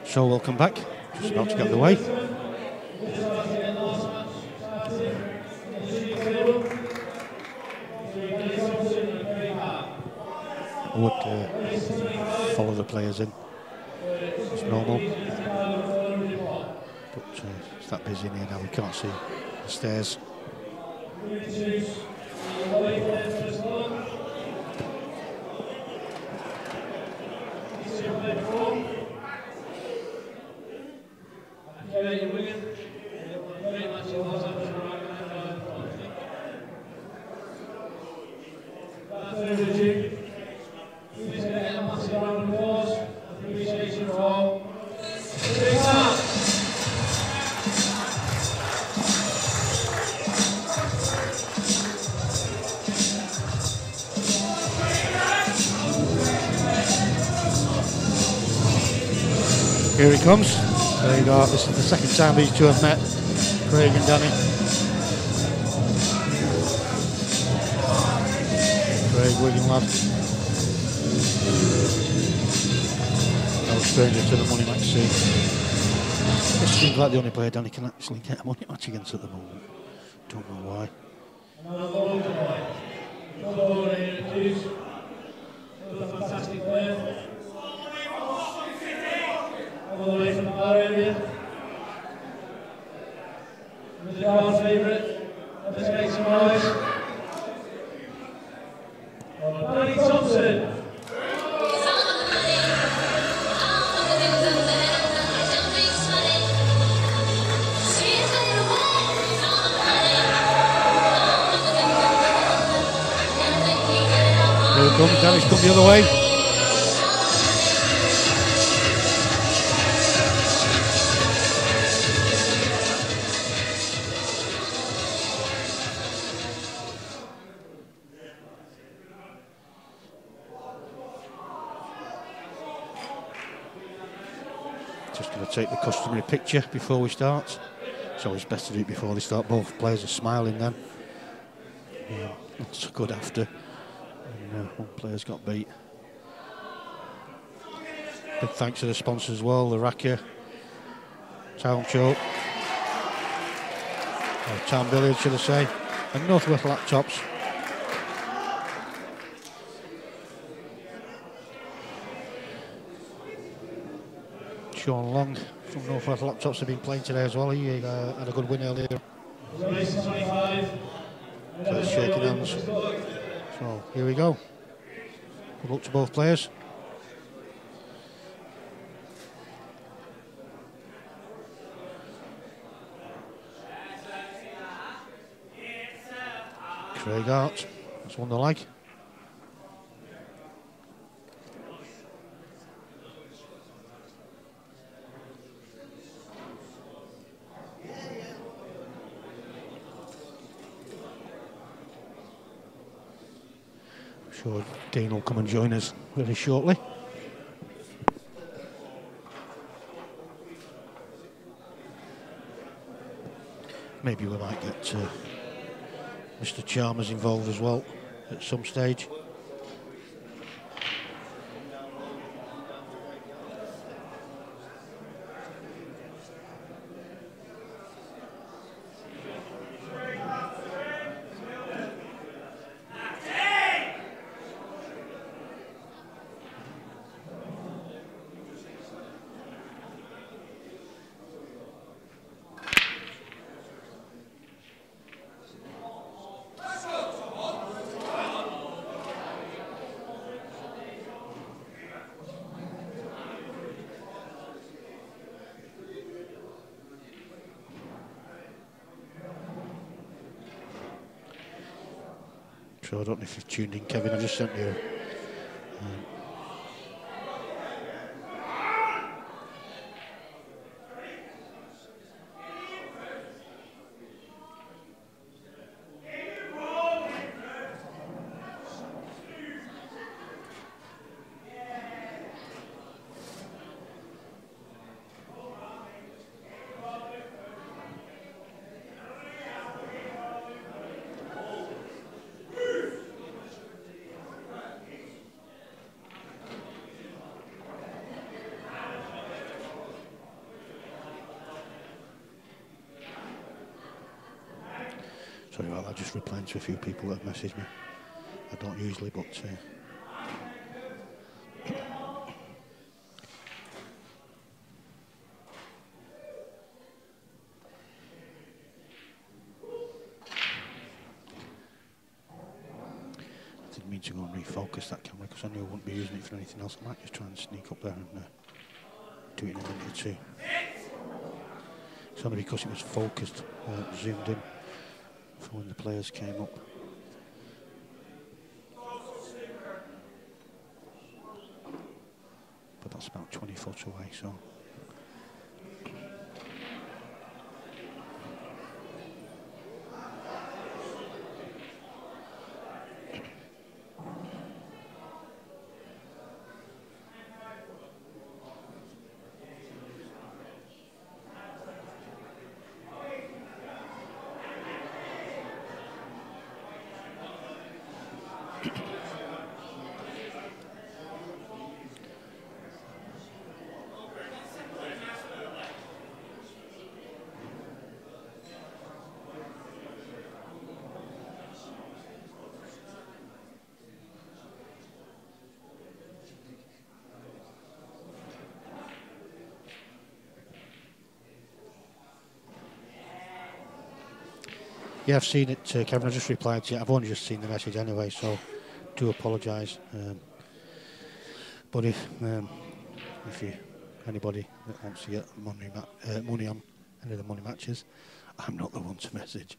So welcome back. Just about to get underway. I would follow the players in as normal, but it's that busy in here now we can't see the stairs. Here he comes. There you go. This is the second time these two have met, Craig and Danny. Craig, Wigan lad. No stranger to the money match scene. This seems like the only player Danny can actually get a money match against at the moment. Don't know why. Fantastic player. All the way from our area. With the crowd favourite. Let's make some noise. Thomson. Here he comes, Danny's come the other way. Just going to take the customary picture before we start. It's always best to do it before they start. Both players are smiling then. Yeah, that's good after. And, one player's got beat. Big thanks to the sponsors as well, the Racker, Town Choke, Town Billiards should I say, and Northwest Laptops. Sean Long from Northwest Laptops have been playing today as well. He had a good win earlier. So it's shaking hands. So here we go. Good luck to both players. Craig Hart, that's won the leg. Sure, Dean will come and join us very shortly. Maybe we might get Mr. Chalmers involved as well at some stage. So I don't know if you've tuned in, Kevin. I just sent you. Sorry about that, just replying to a few people that have messaged me. I don't usually, but I didn't mean to go and refocus that camera because I knew I wouldn't be using it for anything else. I might just try and sneak up there and do it in a minute or two. It's only because it was focused, zoomed in for when the players came up. But that's about 20 foot away, so. Yeah, I've seen it, Kevin. I just replied to you. I've only just seen the message anyway, so do apologise. But if anybody that wants to get money on any of the money matches, I'm not the one to message.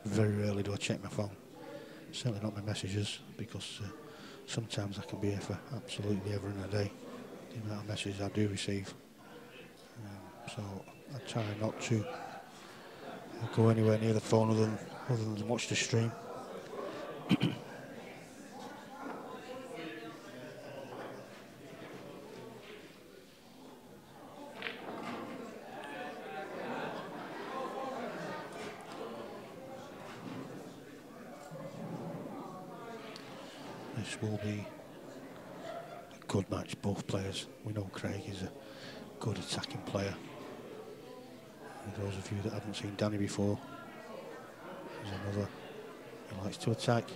Very rarely do I check my phone. Certainly not my messages, because sometimes I can be here for absolutely ever and a day. The amount of messages I do receive. So I try not to go anywhere near the phone other than watch the stream. This will be a good match, both players. We know Craig is a good attacking player. And those of you that haven't seen Danny before, there's another. He likes to attack.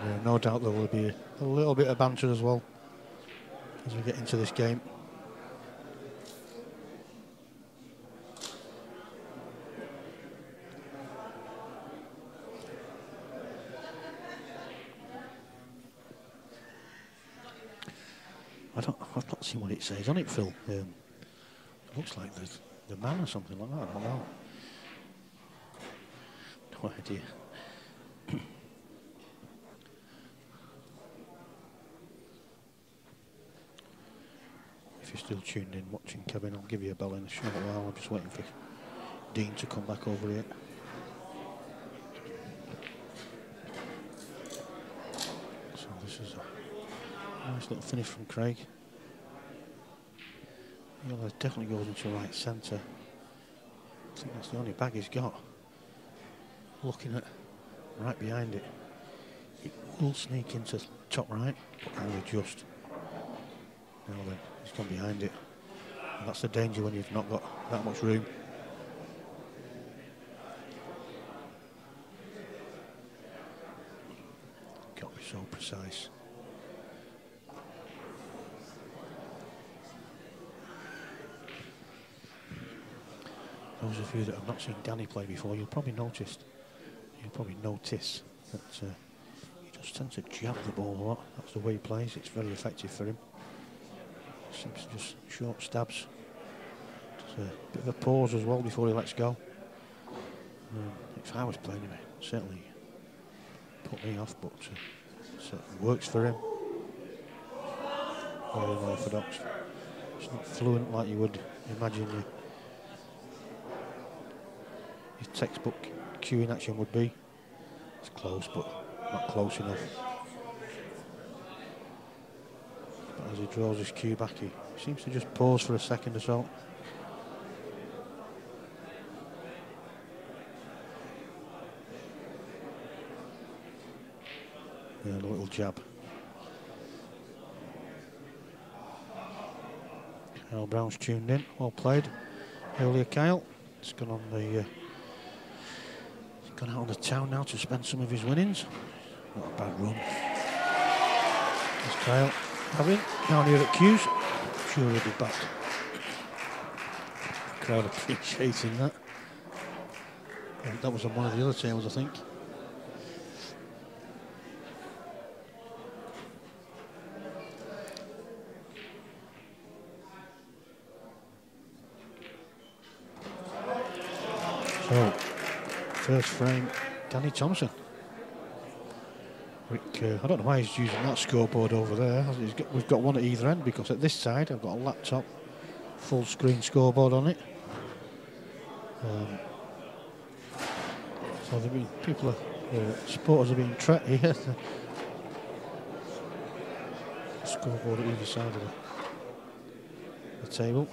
And, no doubt there will be a little bit of banter as well as we get into this game. I've not seen what it says on it, Phil. It looks like the man or something like that. I don't know. No idea. If you're still tuned in watching, Kevin, I'll give you a bell in a short while. I'm just waiting for Dean to come back over here. So this is a nice little finish from Craig. Yeah, that definitely goes into right centre. I think that's the only bag he's got. Looking at right behind it, it will sneak into top right, but only just. Now then, he's gone behind it. And that's the danger when you've not got that much room. Got to be so precise. Those of you that have not seen Danny play before, you'll probably notice that he just tends to jab the ball a lot. That's the way he plays. It's very effective for him. Seems to just short stabs. Just a bit of a pause as well before he lets go. If I was playing him, it certainly put me off, but it certainly works for him. Very unorthodox. It's not fluent like you would imagine your textbook cueing action would be. It's close, but not close enough. But as he draws his cue back, he seems to just pause for a second or so. Yeah, a little jab. Kyle Brown's tuned in. Well played earlier, Kyle. He's gone on the. He's gone out on the town now to spend some of his winnings. Not a bad run. There's Kyle having down here at Q's. Sure he'll be back. Crowd appreciating that. That was on one of the other tables, I think. So, first frame, Danny Thomson. Rick, I don't know why he's using that scoreboard over there. We've got one at either end, because at this side I've got a laptop full screen scoreboard on it. So supporters are being tracked here. Scoreboard at either side of the table.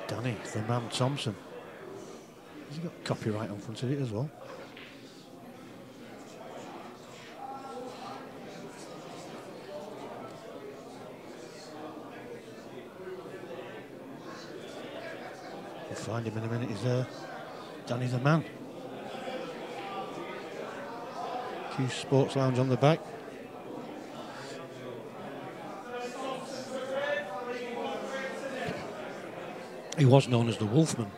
Danny, the man Thomson. Has he got copyright on front of it as well? We'll find him in a minute. He's there. Danny the man. Q Sports Lounge on the back. He was known as the Wolfman.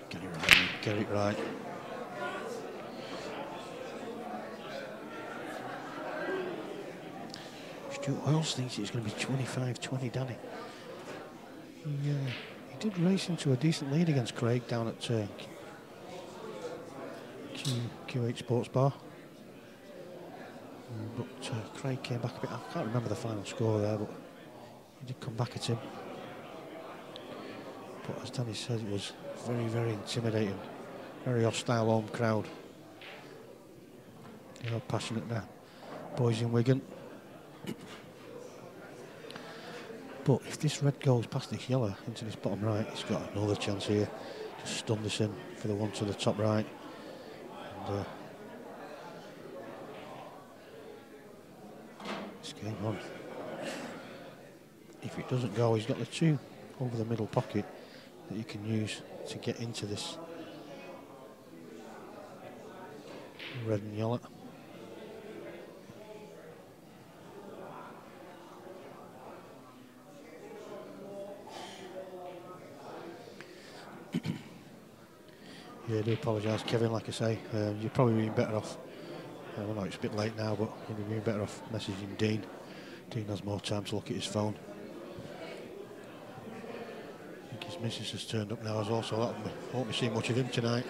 Get it right, get it right. Stuart Wells thinks it's going to be 25-20, Danny. He did race into a decent lead against Craig down at Q8 Sports Bar. But Craig came back a bit. I can't remember the final score there, but he did come back at him. But as Danny said, it was very, very intimidating. Very hostile home crowd. You know, passionate now. Boys in Wigan. But if this red goes past this yellow into this bottom right, it's got another chance here. Just stun this in for the one to the top right. And it's game on. If it doesn't go, he's got the two over the middle pocket that you can use to get into this red and yellow. Yeah, I do apologise, Kevin. Like I say, you've probably been better off. I know it's a bit late now, but you'd be better off messaging Dean. Dean has more time to look at his phone. I think his missus has turned up now as well, so I won't be seeing much of him tonight.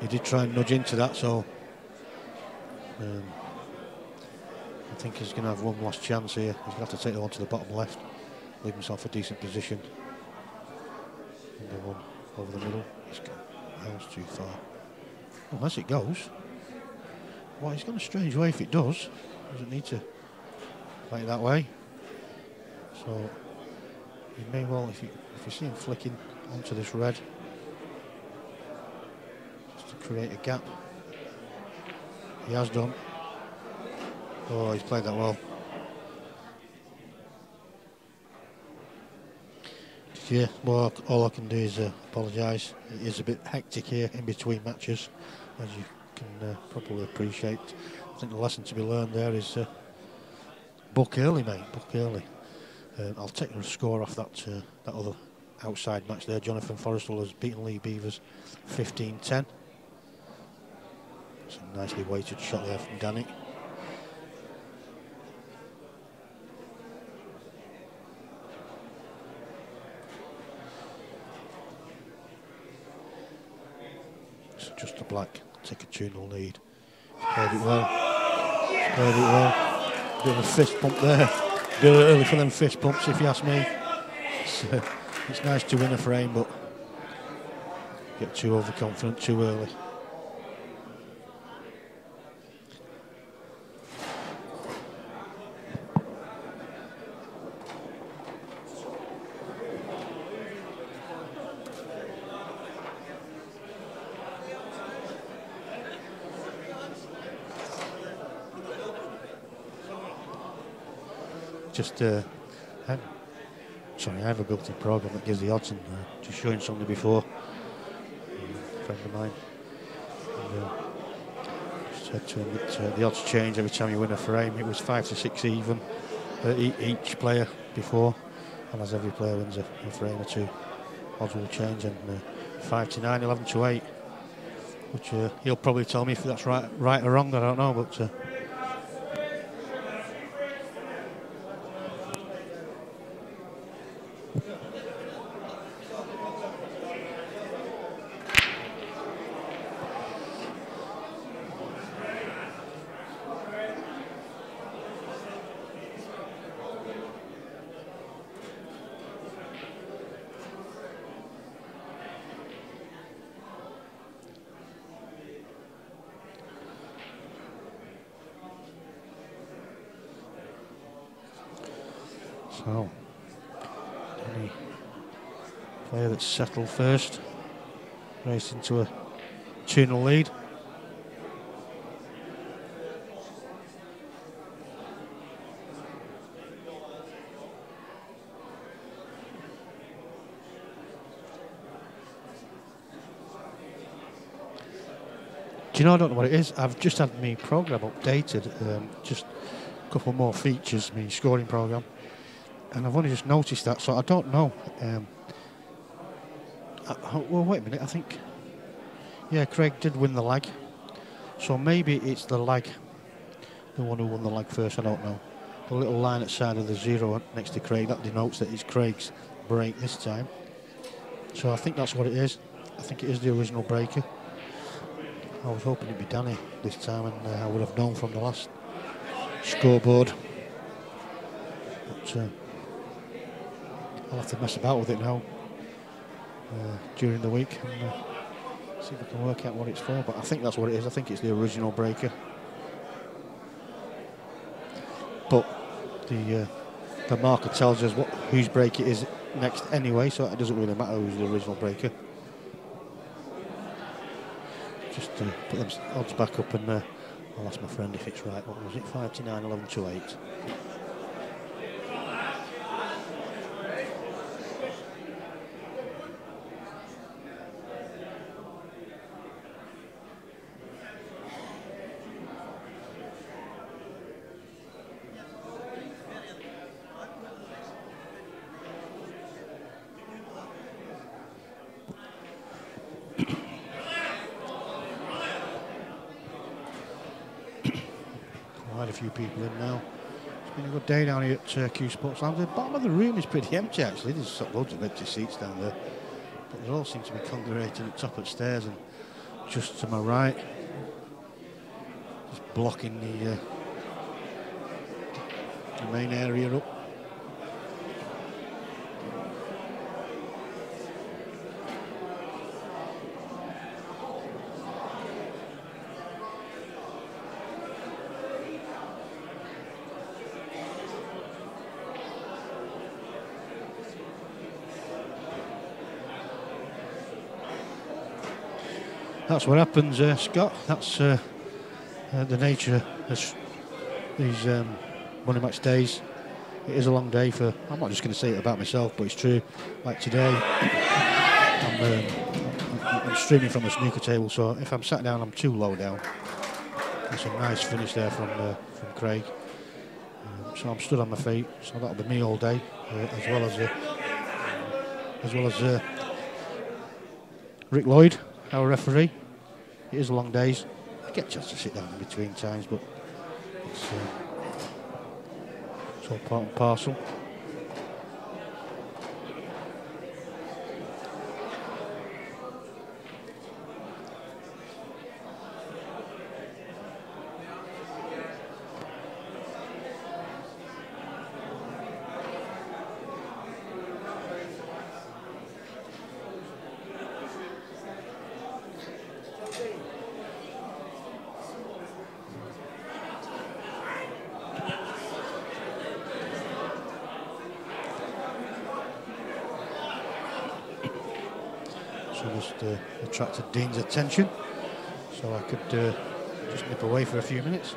He did try and nudge into that, so I think he's going to have one last chance here. He's going to have to take the one to the bottom left, leave himself a decent position. And the one over the middle, he's gone miles too far. Unless it goes. Well, he's gone a strange way if it does. Doesn't need to play it that way. So you may well, if you see him flicking onto this red, just to create a gap. He has done. Oh, he's played that well. Yeah, well, all I can do is apologise. It is a bit hectic here in between matches, as you can probably appreciate. I think the lesson to be learned there is book early, mate, book early. I'll take the score off that other outside match there. Jonathan Forrestal has beaten Lee Beavers 15-10. It's a nicely weighted shot there from Danny. Just a black, take a 2-0 lead. Played it well. Played it well. Bit of a fist pump there. Bit early for them fist pumps, if you ask me. It's nice to win a frame, but get too overconfident too early. just I have a built-in program that gives the odds, and just showing somebody before, a friend of mine, and, said to him that the odds change every time you win a frame. It was 5 to 6 even each player before, and as every player wins a frame or two, odds will change, and 5 to 9, 11 to 8, which he'll probably tell me if that's right or wrong. I don't know, but. So, any player that's settled first, raced into a 2-0 lead. Do you know, I don't know what it is. I've just had my program updated, just a couple more features, my scoring program. And I've only just noticed that, so I don't know. Well, wait a minute, I think... Yeah, Craig did win the lag. So maybe it's the lag, the one who won the lag first, I don't know. The little line outside of the 0 next to Craig, that denotes that it's Craig's break this time. So I think that's what it is. I think it is the original breaker. I was hoping it'd be Danny this time, and I would have known from the last scoreboard. But... I'll have to mess about with it now during the week and see if I can work out what it's for. But I think that's what it is. I think it's the original breaker. But the marker tells us whose break it is next anyway, so it doesn't really matter who's the original breaker. Just put them odds back up, and I'll ask my friend if it's right. What was it? 5 to 9, 11 to 8. Quite a few people in now. It's been a good day down here at Q Sports Lounge. The bottom of the room is pretty empty actually. There's loads of empty seats down there, but they all seem to be congregating at the top of the stairs, and just to my right, just blocking the main area up. That's what happens, Scott. That's the nature of these money match days. It is a long day for... I'm not just going to say it about myself, but it's true. Like today, I'm streaming from a snooker table, so if I'm sat down, I'm too low down. That's a nice finish there from Craig. So I'm stood on my feet, so that'll be me all day, as well as Rick Lloyd, our referee. It is long days. I get a chance to sit down in between times, but it's all part and parcel. Just attracted Dean's attention, so I could just nip away for a few minutes.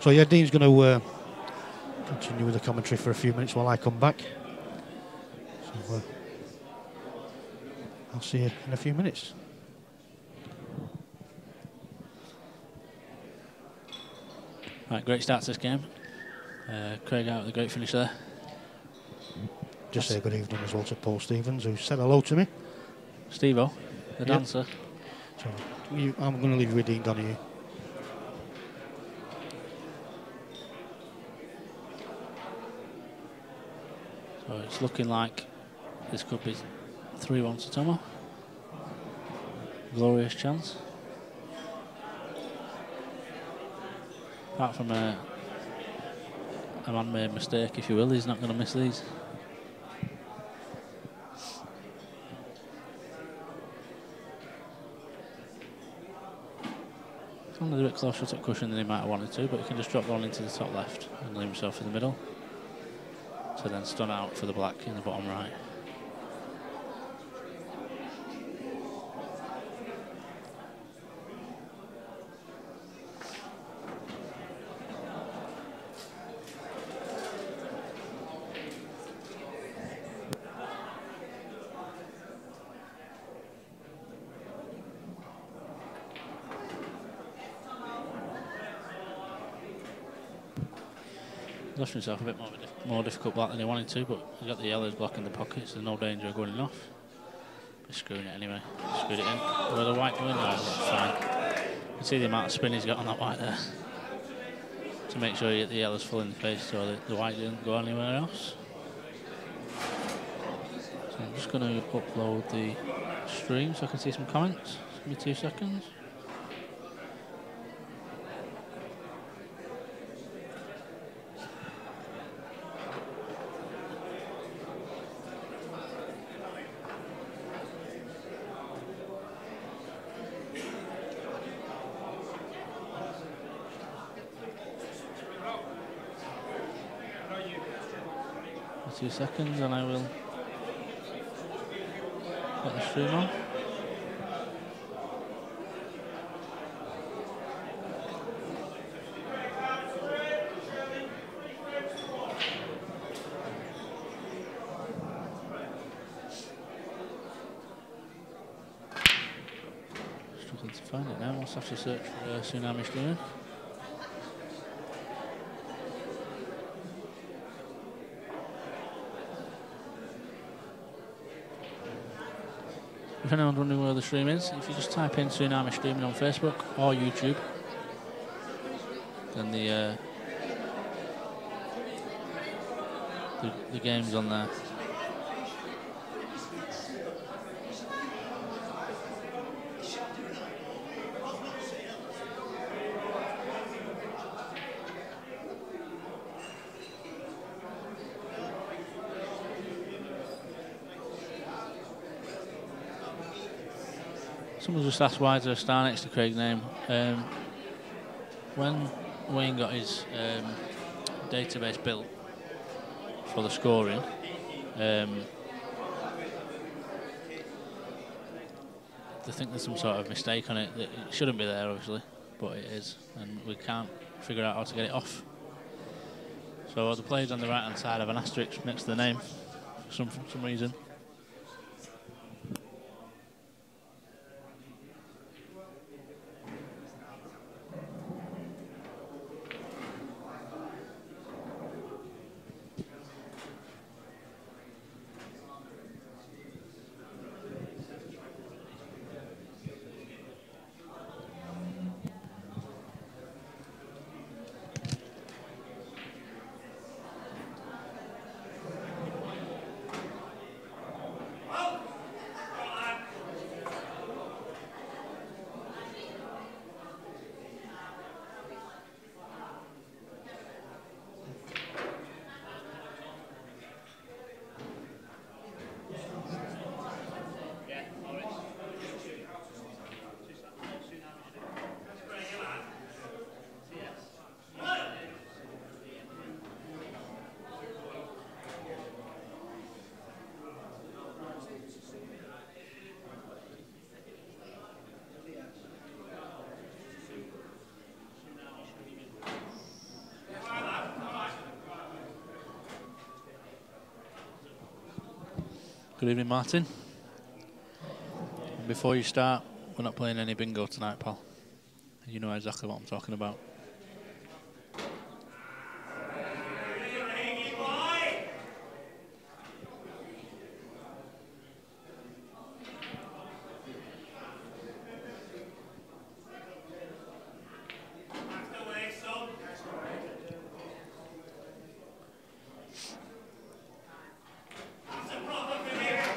So yeah, Dean's going to continue with the commentary for a few minutes while I come back. So I'll see you in a few minutes. Right, great start to this game. Craig out with a great finish there. Just say good evening as well to Paul Stevens, who said hello to me. Steve-O, the dancer. So I'm going to leave you with Dean Donahue. So it's looking like this could be 3-1 to Tomo. Glorious chance. Apart from a man-made mistake, if you will, he's not going to miss these. He's a bit closer to cushion than he might have wanted to, but he can just drop one into the top left and leave himself in the middle. So then stun out for the black in the bottom right. Left himself a bit more difficult black than he wanted to, but he's got the yellows blocking the pockets. There's no danger of going off. He's screwing it anyway. Screwed it in. Where the white going? No, that's fine. You can see the amount of spin he's got on that white there. To make sure you get the yellows full in the face so the white didn't go anywhere else. So I'm just going to upload the stream so I can see some comments. Give me 2 seconds. Few seconds and I will get the stream on. Struggling to find it now. I'll have to search for Tsunami streaming. If anyone's wondering where the stream is, if you just type in Tsunami Streaming on Facebook or YouTube, then the game's on there. Someone just asked why is there a star next to Craig's name. When Wayne got his database built for the scoring, I think there's some sort of mistake on it. It shouldn't be there, obviously, but it is, and we can't figure out how to get it off. So the players on the right-hand side have an asterisk next to the name for some reason. Good evening, Martin. And before you start, we're not playing any bingo tonight, pal. You know exactly what I'm talking about.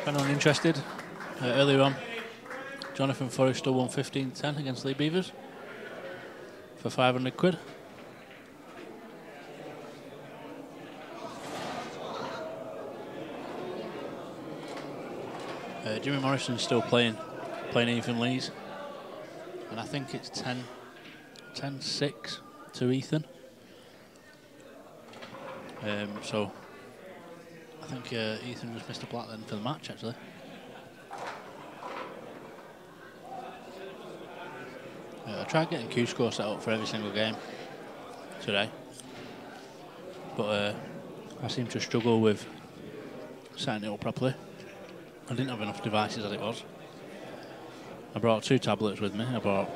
Anyone interested? Earlier on, Jonathan Forrester won 15-10 against Lee Beavers for 500 quid. Jimmy Morrison's still playing Ethan Lees, and I think it's 10-6 to Ethan. So I think Ethan just missed a black then for the match, actually. I tried getting Q-score set up for every single game today, but I seem to struggle with setting it up properly. I didn't have enough devices as it was. I brought 2 tablets with me, I brought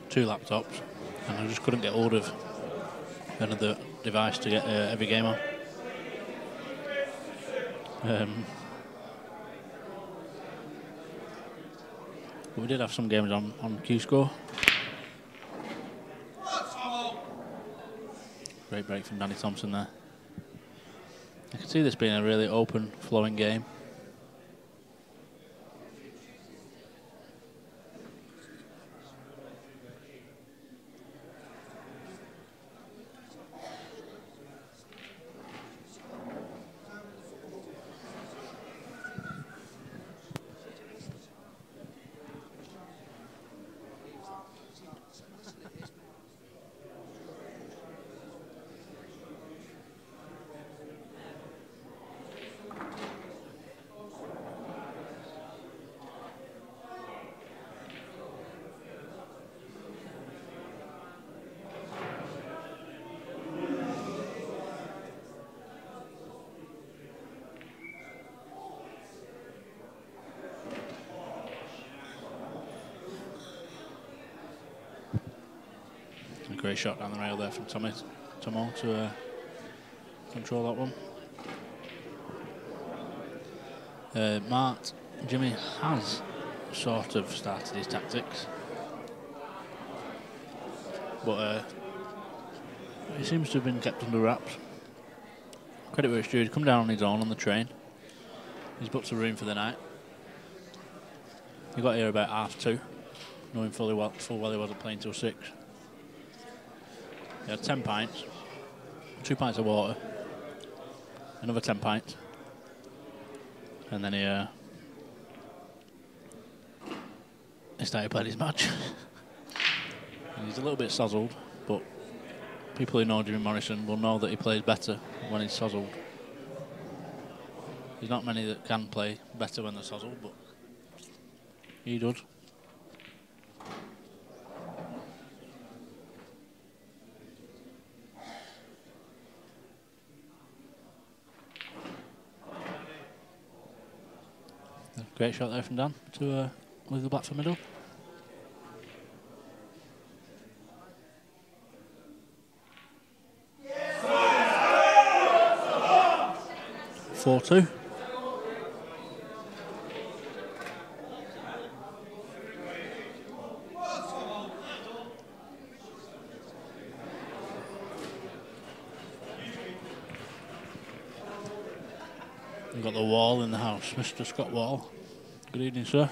2 laptops, and I just couldn't get hold of another device to get every game on. But we did have some games on Q-score. Great break from Danny Thomson there. I can see this being a really open, flowing game. Great shot down the rail there from Tomo to control that one. Mart, Jimmy has sort of started his tactics, but he seems to have been kept under wraps. Credit where it's due, he's come down on his own on the train. He's booked a room for the night. He got here about 2:30, knowing full well he wasn't playing till 6. He had 10 pints, 2 pints of water, another 10 pints, and then he started playing his match. And he's a little bit sozzled, but people who know Jimmy Morrison will know that he plays better when he's sozzled. There's not many that can play better when they're sozzled, but he does. Great shot there from Dan to leave the black for middle. Yeah. 4-2. We've got the Wall in the house, Mr. Scott Wall. Good evening, sir.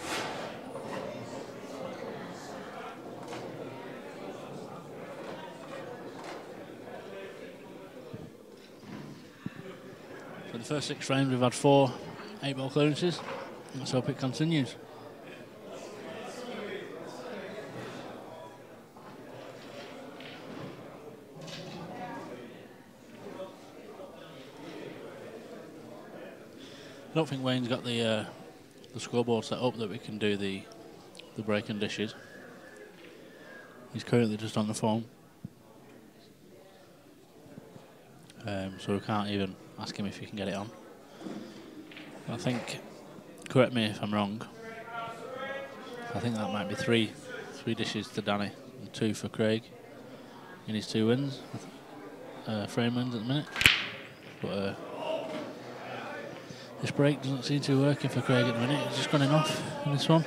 For the first 6 frames, we've had 4 8-ball clearances. Let's hope it continues. I don't think Wayne's got the scoreboard set up that we can do the break and dishes. He's currently just on the phone, so we can't even ask him if he can get it on. I think, correct me if I'm wrong, I think that might be three dishes to Danny and 2 for Craig in his 2 wins. Frame wins at the minute. But this break doesn't seem to be working for Craig at the minute. He's just gone off in this one.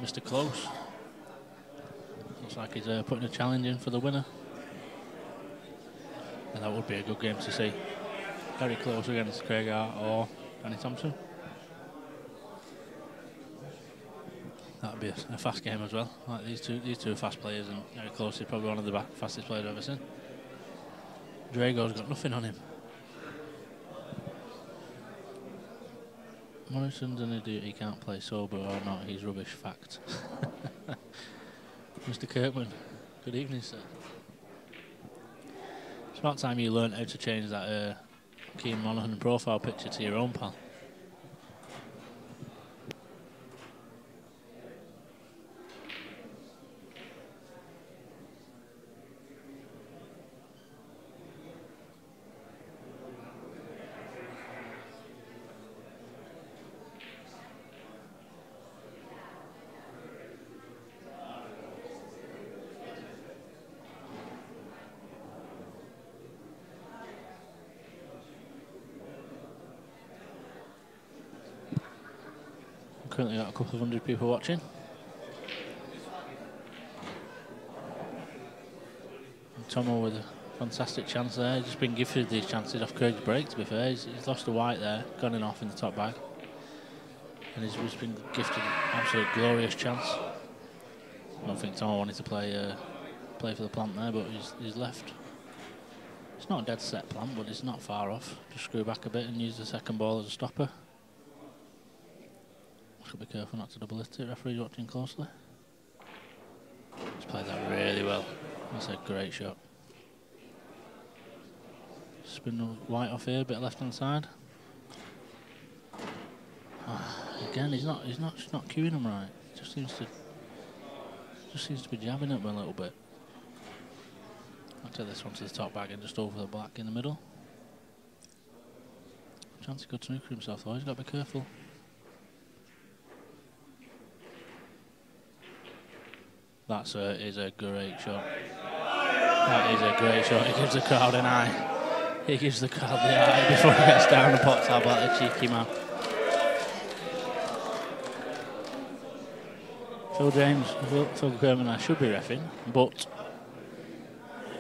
Mr. Close. Looks like he's putting a challenge in for the winner. And that would be a good game to see. Very close against Craig Hart or Danny Thomson. That'd be a fast game as well. Like these two are fast players, and very close is probably one of the fastest players I've ever seen. Drago's got nothing on him. Morrison's an idiot, he can't play sober or not, he's rubbish, fact. Mr. Kirkman, good evening, sir. It's about time you learnt how to change that Keane Monaghan profile picture to your own, pal. Currently got a couple of 100 people watching. And Tomo with a fantastic chance there. He's just been gifted these chances off Craig's break, to be fair. He's lost a white there, gone in off in the top bag. And he's just been gifted an absolute glorious chance. I don't think Tomo wanted to play for the plant there, but he's left. It's not a dead set plant, but it's not far off. Just screw back a bit and use the second ball as a stopper. Be careful not to double hit it. Referee's watching closely. He's played that really well. That's a great shot. Spin the white off here, bit left hand side. Again, he's not cueing him right. Just seems to be jabbing at him a little bit. I'll take this one to the top bag and just over the black in the middle. Chance he could snooker himself though. He's got to be careful. That is a great shot. That is a great shot. He gives the crowd an eye. He gives the crowd the eye before he gets down the pot tab like a cheeky man. Phil Kerman, I should be reffing, but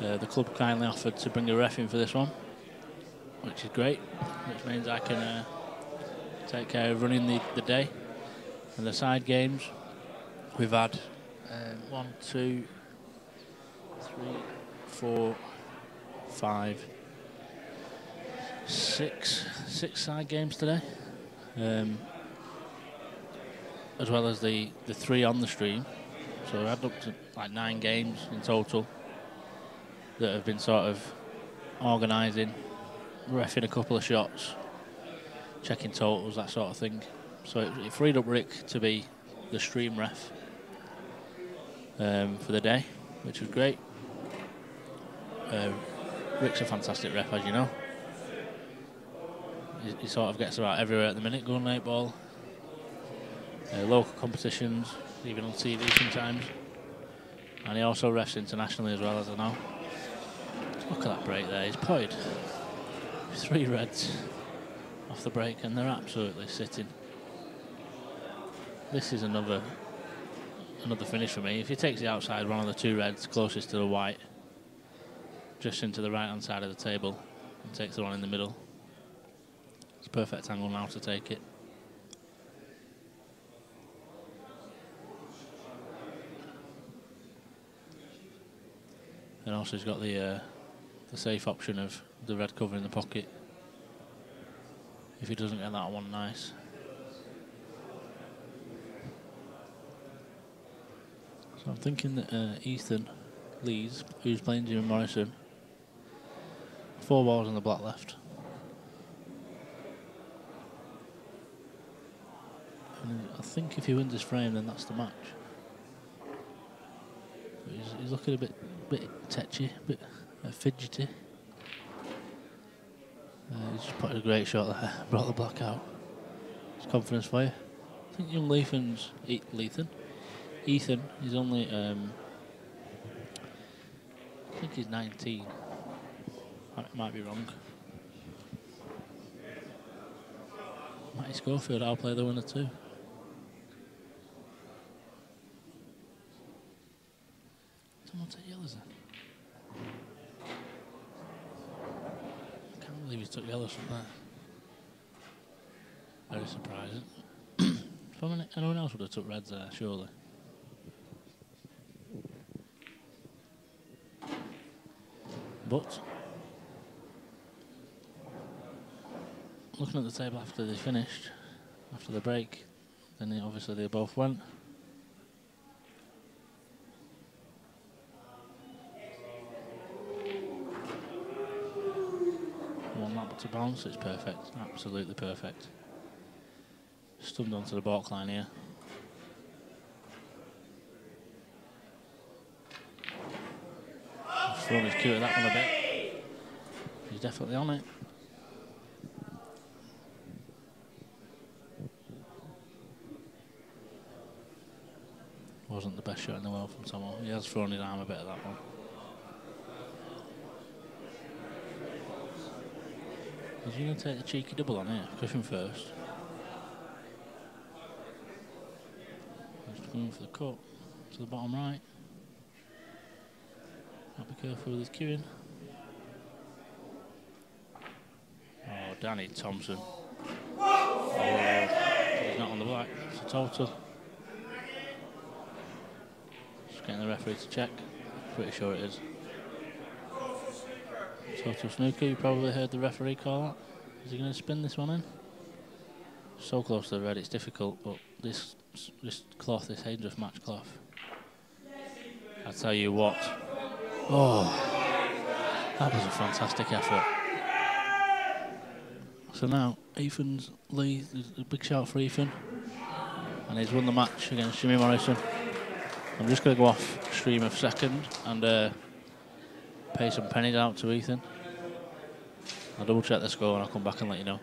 the club kindly offered to bring a ref in for this one, which is great, which means I can take care of running the day. And the side games, we've had 1, 2, 3, 4, 5, 6 side games today, as well as the 3 on the stream. So we had up to like 9 games in total that have been sort of organising, reffing a couple of shots, checking totals, that sort of thing. So it freed up Rick to be the stream ref for the day, which was great. Rick's a fantastic ref, as you know. He sort of gets about everywhere at the minute, going 8 ball, local competitions, even on TV sometimes. And he also refs internationally as well, as I know. Look at that break there, he's potted 3 reds off the break and they're absolutely sitting. This is another finish for me. If he takes the outside one of the 2 reds closest to the white, just into the right hand side of the table, and takes the one in the middle, it's a perfect angle now to take it. And also he's got the safe option of the red cover in the pocket if he doesn't get that one nice. So I'm thinking that Ethan Lees, who's playing Jimmy Morrison, 4 balls on the black left. And I think if he wins this frame, then that's the match. he's looking a bit tetchy, a bit fidgety. He's just put a great shot there, brought the black out. It's confidence for you. I think young Ethan is only, I think he's 19. Might be wrong. Matty Schofield, I'll play the winner too. Someone take yellows then. I can't believe he took yellows from there. Very surprising. Anyone else would have took reds there, surely. But looking at the table after they finished, after the break, then obviously they both went. One lap to bounce, it's perfect, absolutely perfect. Stubbed onto the balk line here. He's thrown his cue at that one a bit. He's definitely on it. Wasn't the best shot in the world from Tomo. He has thrown his arm a bit at that one. Is he going to take the cheeky double on here? Cushion first. He's going for the cut to the bottom right. I'll be careful with his cueing. Oh, Danny Thomson. Oh, he's not on the black. It's a total. Just getting the referee to check. Pretty sure it is. Total snooker. You probably heard the referee call that. Is he going to spin this one in? So close to the red, it's difficult, but this cloth, this Hainsworth match cloth, I tell you what. Oh, that was a fantastic effort. So now Ethan's lead, a big shout for Ethan, and he's won the match against Jimmy Morrison. I'm just going to go off stream a second and pay some pennies out to Ethan. I'll double check the score and I'll come back and let you know.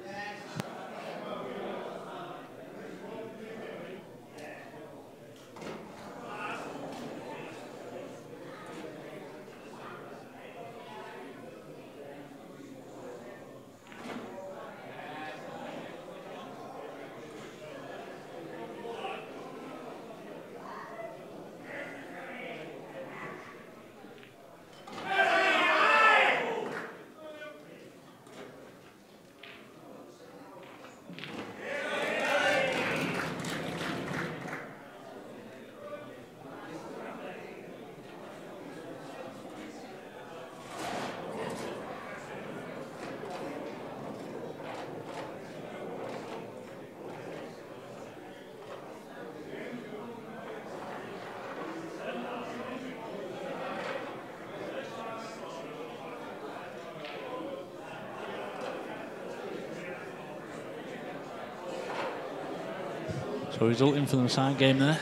So resulting from the side game there,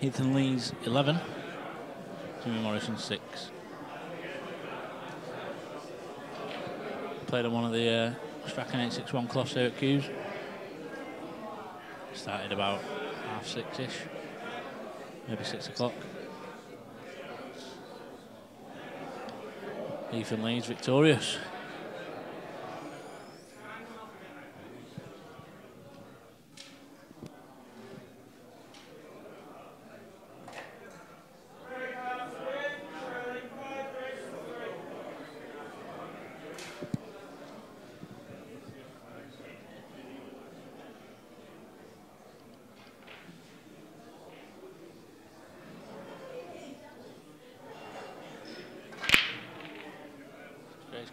Ethan Lee's 11, Jimmy Morrison 6. Played on one of the Strachan 861 cloths here at Q's. Started about 6:30ish, maybe 6 o'clock. Ethan Lee's victorious.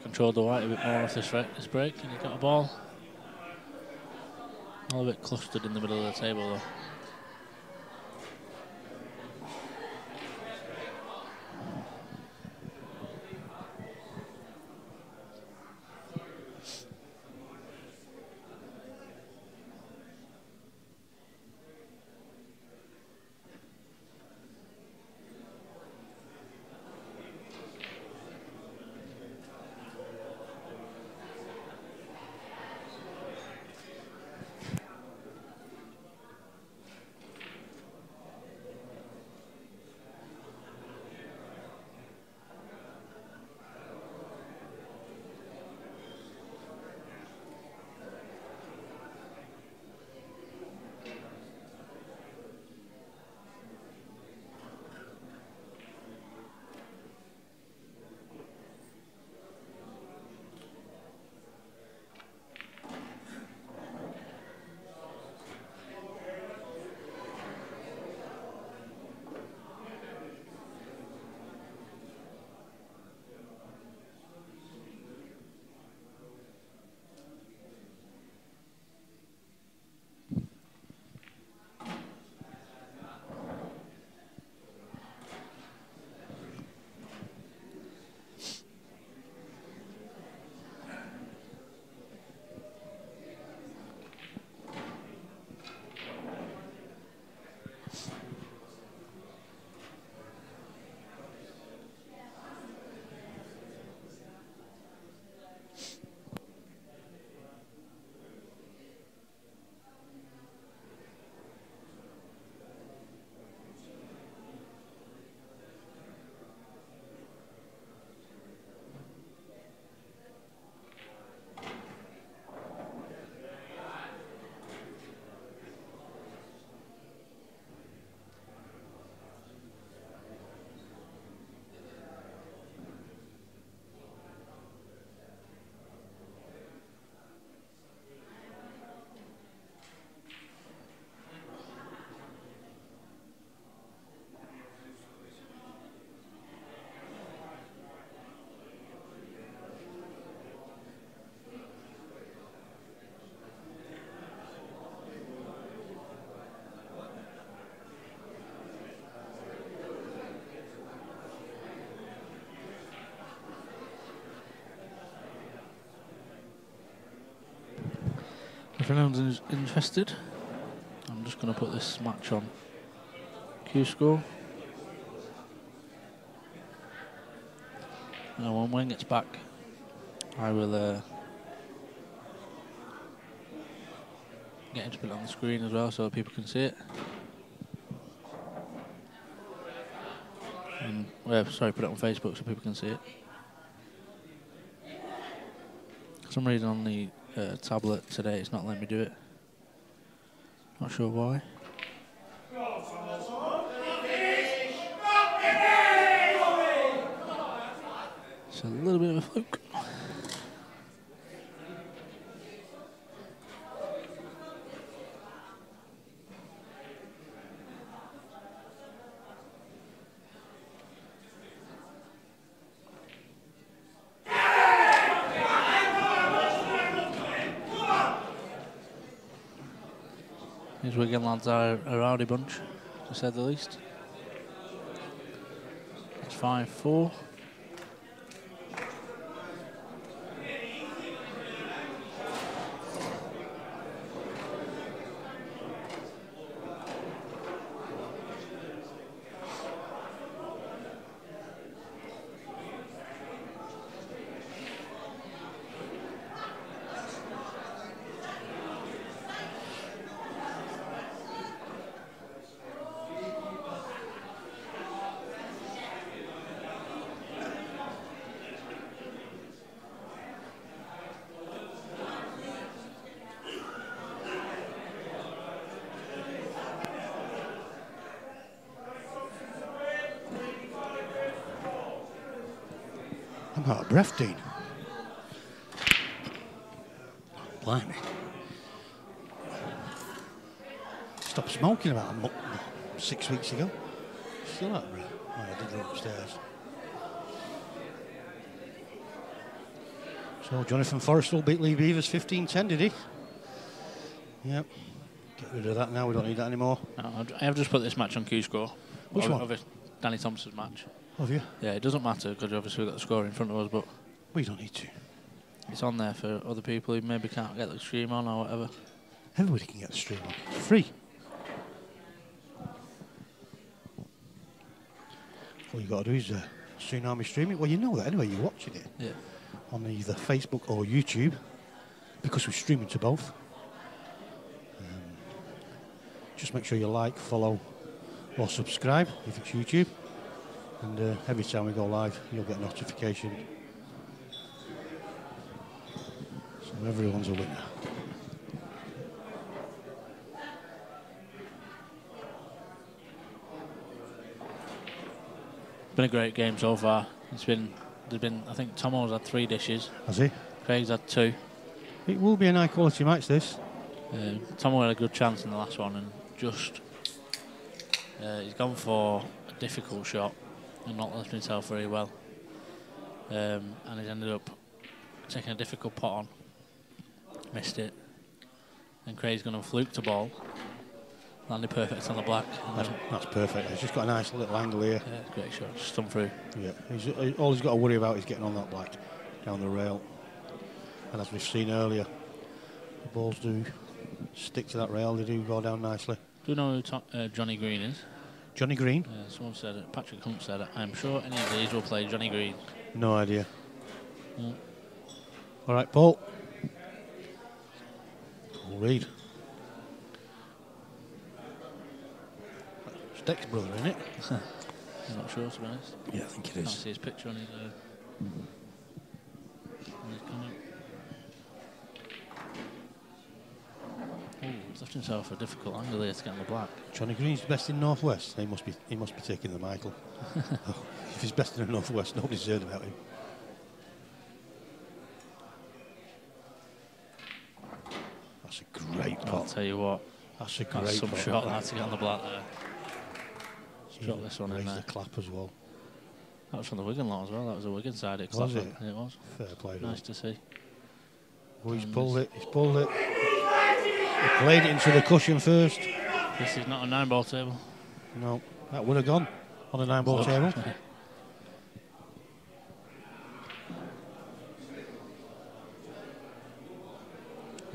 Controlled the white a bit more off this break, and he got a ball. All a bit clustered in the middle of the table though. If anyone's interested, I'm just going to put this match on Q-Score. And when Wayne gets back, I will get him to put it on the screen as well so people can see it. And, sorry, put it on Facebook so people can see it. For some reason on the tablet today it's not letting me do it. Not sure why. It's a little bit of a fluke. These Wigan lads are a rowdy bunch, to say the least. It's 5-4. I'm out of breath, Dean. Blimey. Stopped smoking about 6 weeks ago. Still out of breath. Oh, I did run upstairs. So Jonathan Forrestal beat Lee Beavers 15-10, did he? Yep. Get rid of that now, we don't need that anymore. No, I have just put this match on Q-Score. Which one? Of Danny Thompson's match. Have you? Yeah, it doesn't matter because obviously we've got the score in front of us, but We don't need to. it's on there for other people who maybe can't get the stream on or whatever. Everybody can get the stream on. It's free. All you got to do is Tsunami stream it. Well, you know that anyway, you're watching it. Yeah. On either Facebook or YouTube, because we're streaming to both. Just make sure you like, follow, or subscribe if it's YouTube. And every time we go live, you'll get a notification. So everyone's a winner. Been a great game so far. There's been I think Tomo's had 3 dishes. Has he? Craig's had 2. It will be a high quality match, this. Tomo had a good chance in the last one and just he's gone for a difficult shot and not left himself very well. And he's ended up taking a difficult pot on. Missed it. And Craig's going to fluke the ball. Landed perfect on the black. That's perfect. He's just got a nice little angle here. Yeah, great shot. Just come through. Yeah. All he's got to worry about is getting on that black down the rail. And as we've seen earlier, the balls do stick to that rail. They do go down nicely. Do you know who Johnny Green is? Johnny Green? Someone said it. Patrick Hunt said it. I'm sure any of these will play Johnny Green. No idea. Yeah. All right, Paul. We'll read. It's Dick's brother, isn't it? I'm not sure, to be honest. Yeah, I think it Can't is. see his picture on his comment. Oh, he's left himself a difficult angle here to get on the black. Johnny Green's best in North West. He must be taking the Michael. Oh, if he's best in the North West, nobody's heard about him. That's a great pot. I'll tell you what. That's a great That's some pot. shot that to get on the black there. Drop this one in Raise there. the clap as well. That was from the Wigan lot as well. That was a Wigan side. Was it? It was. Fair play. Nice to see. Oh, he's pulled it. He's pulled it. He played it into the cushion first. This is not a 9-ball table. No, that would have gone on a 9-ball table.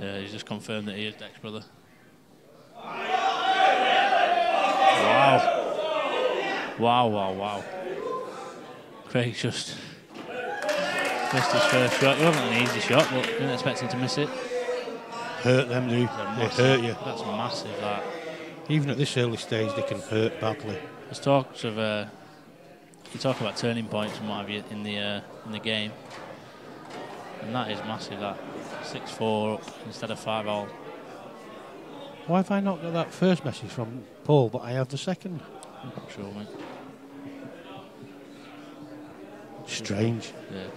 Yeah, he's just confirmed that he is Deck's brother. Wow. Craig just missed his first shot. It wasn't an easy shot, but didn't expect him to miss it. Hurt them, do they? Hurt you. That's massive, that. Even at this early stage, they can hurt badly. There's talks of you talk about turning points and what have you in the game, and that is massive. That 6-4 up instead of 5-all. Why have I not got that first message from Paul, but I have the second? I'm not sure, mate. Strange. Yeah.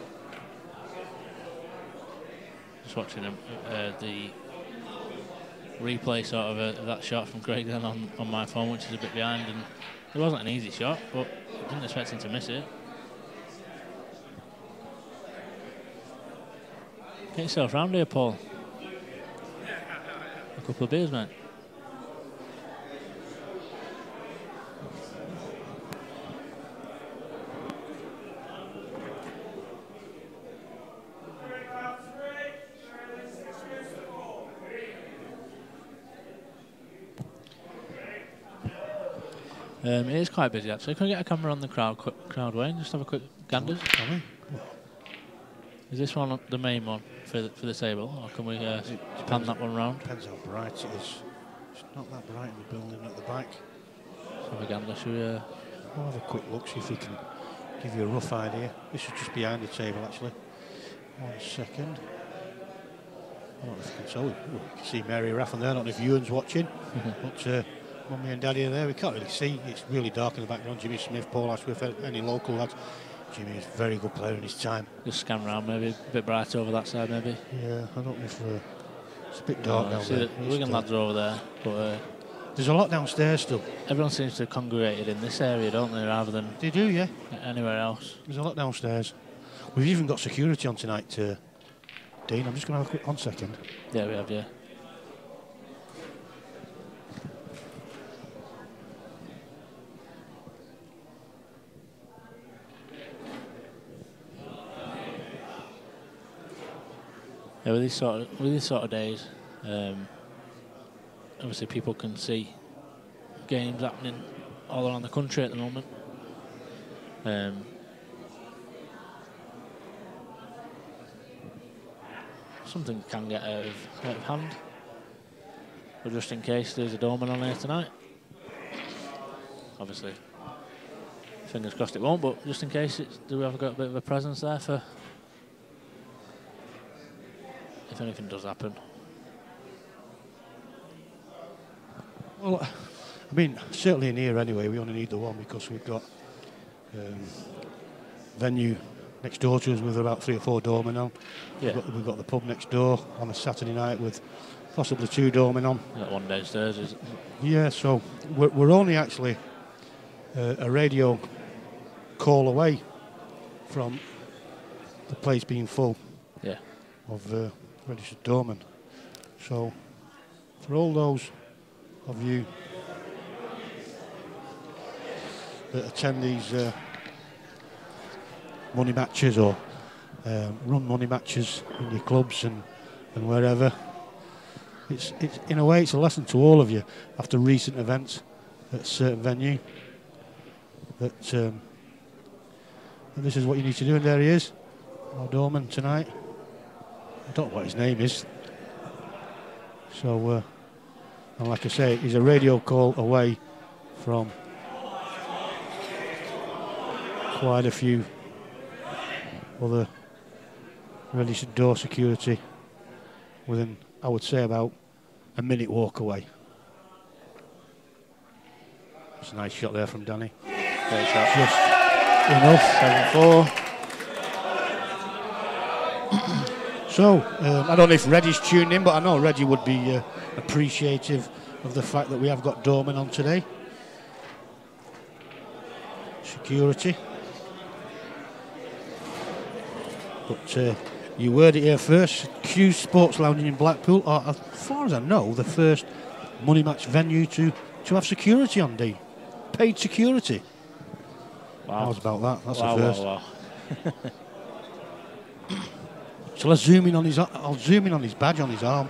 Just watching the replay sort of that shot from Craig then on my phone, which is a bit behind, and it wasn't an easy shot, but I didn't expect him to miss it. Get yourself round here, Paul. A couple of beers, mate. It is quite busy actually. Can we get a camera on the crowd way and just have a quick gander? Is this one the main one for the table, or can we pan that one round? Depends how bright it is. It's not that bright in the building at the back. Let's have a gander. Should we? We'll have a quick look, see if we can give you a rough idea. This is just behind the table actually. 1 second. I don't know if you can tell. You can see Mary Raffin there. I don't know if Ewan's watching, but Mummy and Daddy are there. We can't really see. It's really dark in the background. Jimmy Smith, Paul Ashworth, any local lads. Jimmy is a very good player in his time. Just scan round, maybe a bit brighter over that side, maybe. Yeah, I don't know if it's a bit dark down there. The Wigan lads are over there, but there's a lot downstairs still. Everyone seems to have congregated in this area, don't they, rather than they do, yeah. Anywhere else. There's a lot downstairs. We've even got security on tonight, Dean. I'm just going to have a quick 1 second. Yeah, we have, yeah. Yeah, with these sort of days, obviously people can see games happening all around the country at the moment. Something can get out of hand, but just in case there's a doorman on here tonight, obviously, fingers crossed it won't. But just in case, do we have got a bit of a presence there for? If anything does happen. Well, I mean, certainly in here anyway, we only need the one because we've got venue next door to us with about 3 or 4 doormen on. Yeah. We've got the pub next door on a Saturday night with possibly 2 doormen on. Got one downstairs, is it? Yeah, so we're only actually a radio call away from the place being full. Yeah. Of registered doormen. So for all those of you that attend these money matches or run money matches in your clubs and wherever, it's in a way it's a lesson to all of you after recent events at a certain venue that this is what you need to do, and there he is, our doorman tonight. I don't know what his name is. So, and like I say, he's a radio call away from quite a few other registered door security within, I would say, about a minute walk away. It's a nice shot there from Danny. Great shot. Just enough. 7-4. So, I don't know if Reggie's tuned in, but I know Reggie would be appreciative of the fact that we have got doormen on today. Security. But you heard it here first. Q Sports Lounge in Blackpool are, as far as I know, the first money match venue to have security on, Dean. Paid security. Wow. How's about that? That's wow, the first. Wow. So let's zoom in on his. I'll zoom in on his badge on his arm.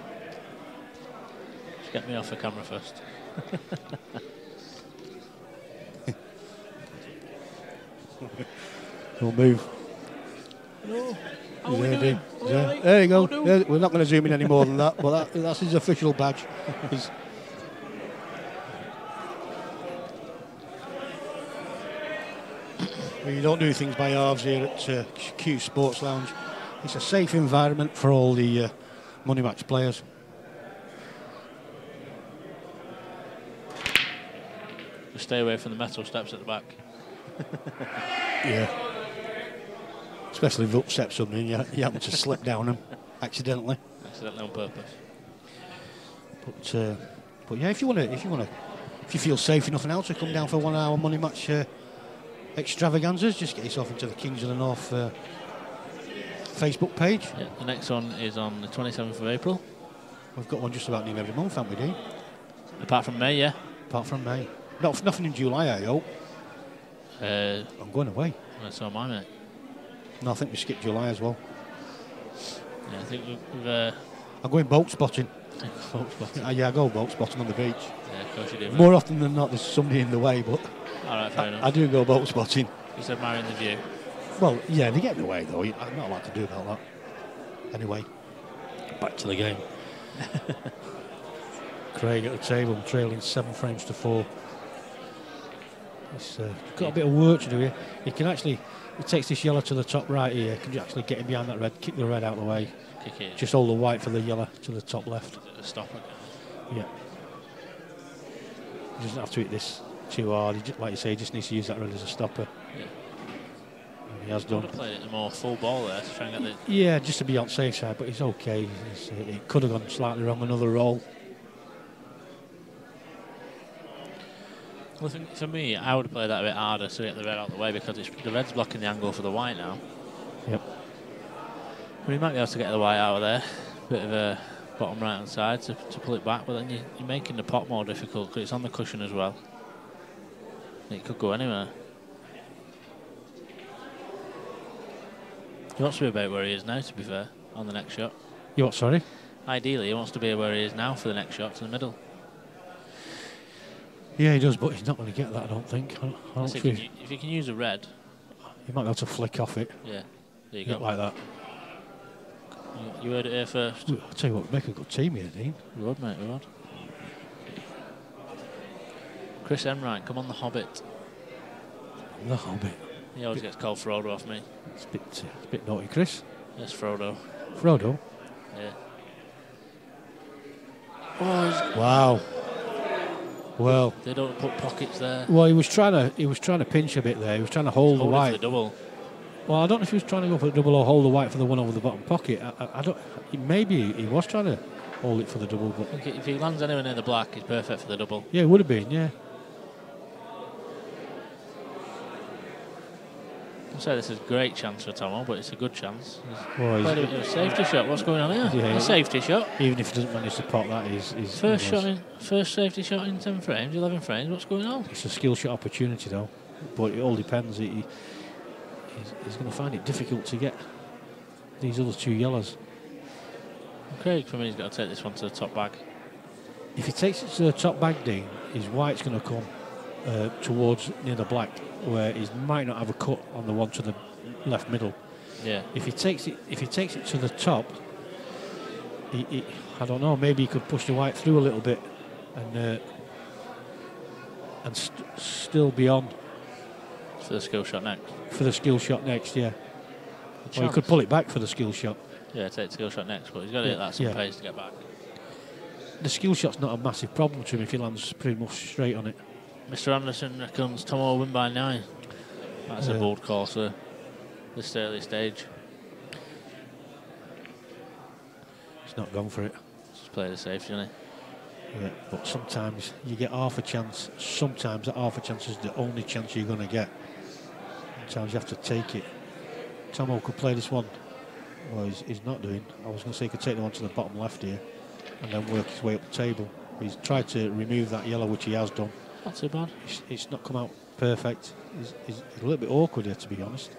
Get me off the camera first. Don't move. No. How are we doing? There you go. Yeah, we're not going to zoom in any more than that, but that's his official badge. We don't do things by halves here at Q Sports Lounge. It's a safe environment for all the money match players. Just stay away from the metal steps at the back. Yeah. Especially if you upset something, you happen to slip down them accidentally. Accidentally on purpose. But yeah, if you feel safe enough now to come down for 1 hour money match extravaganzas, just get yourself into the Kings of the North Facebook page. Yeah, the next one is on the 27th of April. We've got one just about nearly every month, haven't we, Dean? Apart from May, yeah. Apart from May. Nothing in July, I hope. I'm going away. Well, so am I, mate. No, I think we skipped July as well. Yeah, I think we've I'm going boat spotting. boat spotting. Yeah, I go boat spotting on the beach. Yeah, of course you do. More often than not, there's somebody in the way, but all right, fair enough. I do go boat spotting. Just admiring the view. Well, yeah, they get in the way, though. I'm not allowed to do about that. Anyway, back to the game. Craig at the table, trailing 7 frames to 4. He's got a bit of work to do here. He can actually, he takes this yellow to the top right here. Can you actually get him behind that red, kick the red out of the way? Kick it. Just hold the white for the yellow to the top left. Stop it. Yeah. He doesn't have to hit this too hard. Like you say, he just needs to use that red as a stopper. Yeah. And he has done. Could have played it a more full ball there to try and get the... Yeah, just to be on safe side, but he's okay. It could have gone slightly wrong, another roll. Well, for me, I would play that a bit harder to get the red out of the way because the red's blocking the angle for the white now. Yep. Well, you might be able to get the white out of there. Bit of a bottom right hand side to pull it back, but then you're making the pot more difficult because it's on the cushion as well. It could go anywhere. He wants to be about where he is now, to be fair, on the next shot. You what, sorry? Ideally, he wants to be where he is now for the next shot to the middle. Yeah, he does, but he's not going to get that, I don't think. I don't So think if you can use a red... he might be able to flick off it. Yeah, there you Not go. like that. You heard it here first. I'll tell you what, make a good team here, Dean. We would, mate, we would. Chris Enright, come on the Hobbit. The Hobbit. He always gets called Frodo off me. It's a bit naughty, Chris. Yes, Frodo. Frodo? Yeah. Oh, Wow. Well, they don't put pockets there. he was trying to pinch a bit there. He was trying to hold the Hold it white. for the double. Well, I don't know if he was trying to go for the double or hold the white for the one over the bottom pocket. I don't. Maybe he was trying to hold it for the double, but I think if he lands anywhere near the black, he's perfect for the double. yeah, it would have been. Yeah. I'd say this is a great chance for Tomo, but it's a good chance. Well, Played a safety shot. What's going on here? Yeah, A safety shot. even if he doesn't manage to pot that, he's First safety shot in 10 frames, 11 frames. What's going on? It's a skill shot opportunity, though. But it all depends. He's going to find it difficult to get these other 2 yellows. Craig, for me, he's got to take this one to the top bag. If he takes it to the top bag, Dean, his white's going to come towards near the black, where he might not have a cut on the one to the left middle. Yeah. If he takes it to the top, I don't know. Maybe he could push the white through a little bit, and still be on For the skill shot next. for the skill shot next. Yeah. Or he could pull it back for the skill shot. Yeah, take the skill shot next, but he's got to hit that some pace to get back. The skill shot's not a massive problem to him if he lands pretty much straight on it. Mr. Anderson reckons Tomo will win by 9. That's a bold call, sir. This early stage. He's not gone for it. Just play the safe, shouldn't he? Yeah, but sometimes you get half a chance. Sometimes that half a chance is the only chance you're going to get. Sometimes you have to take it. Tomo could play this one. Well, he's not doing. I was going to say he could take the one to the bottom left here and then work his way up the table. He's tried to remove that yellow, which he has done. Not too bad. It's not come out perfect. He's a little bit awkward here, to be honest.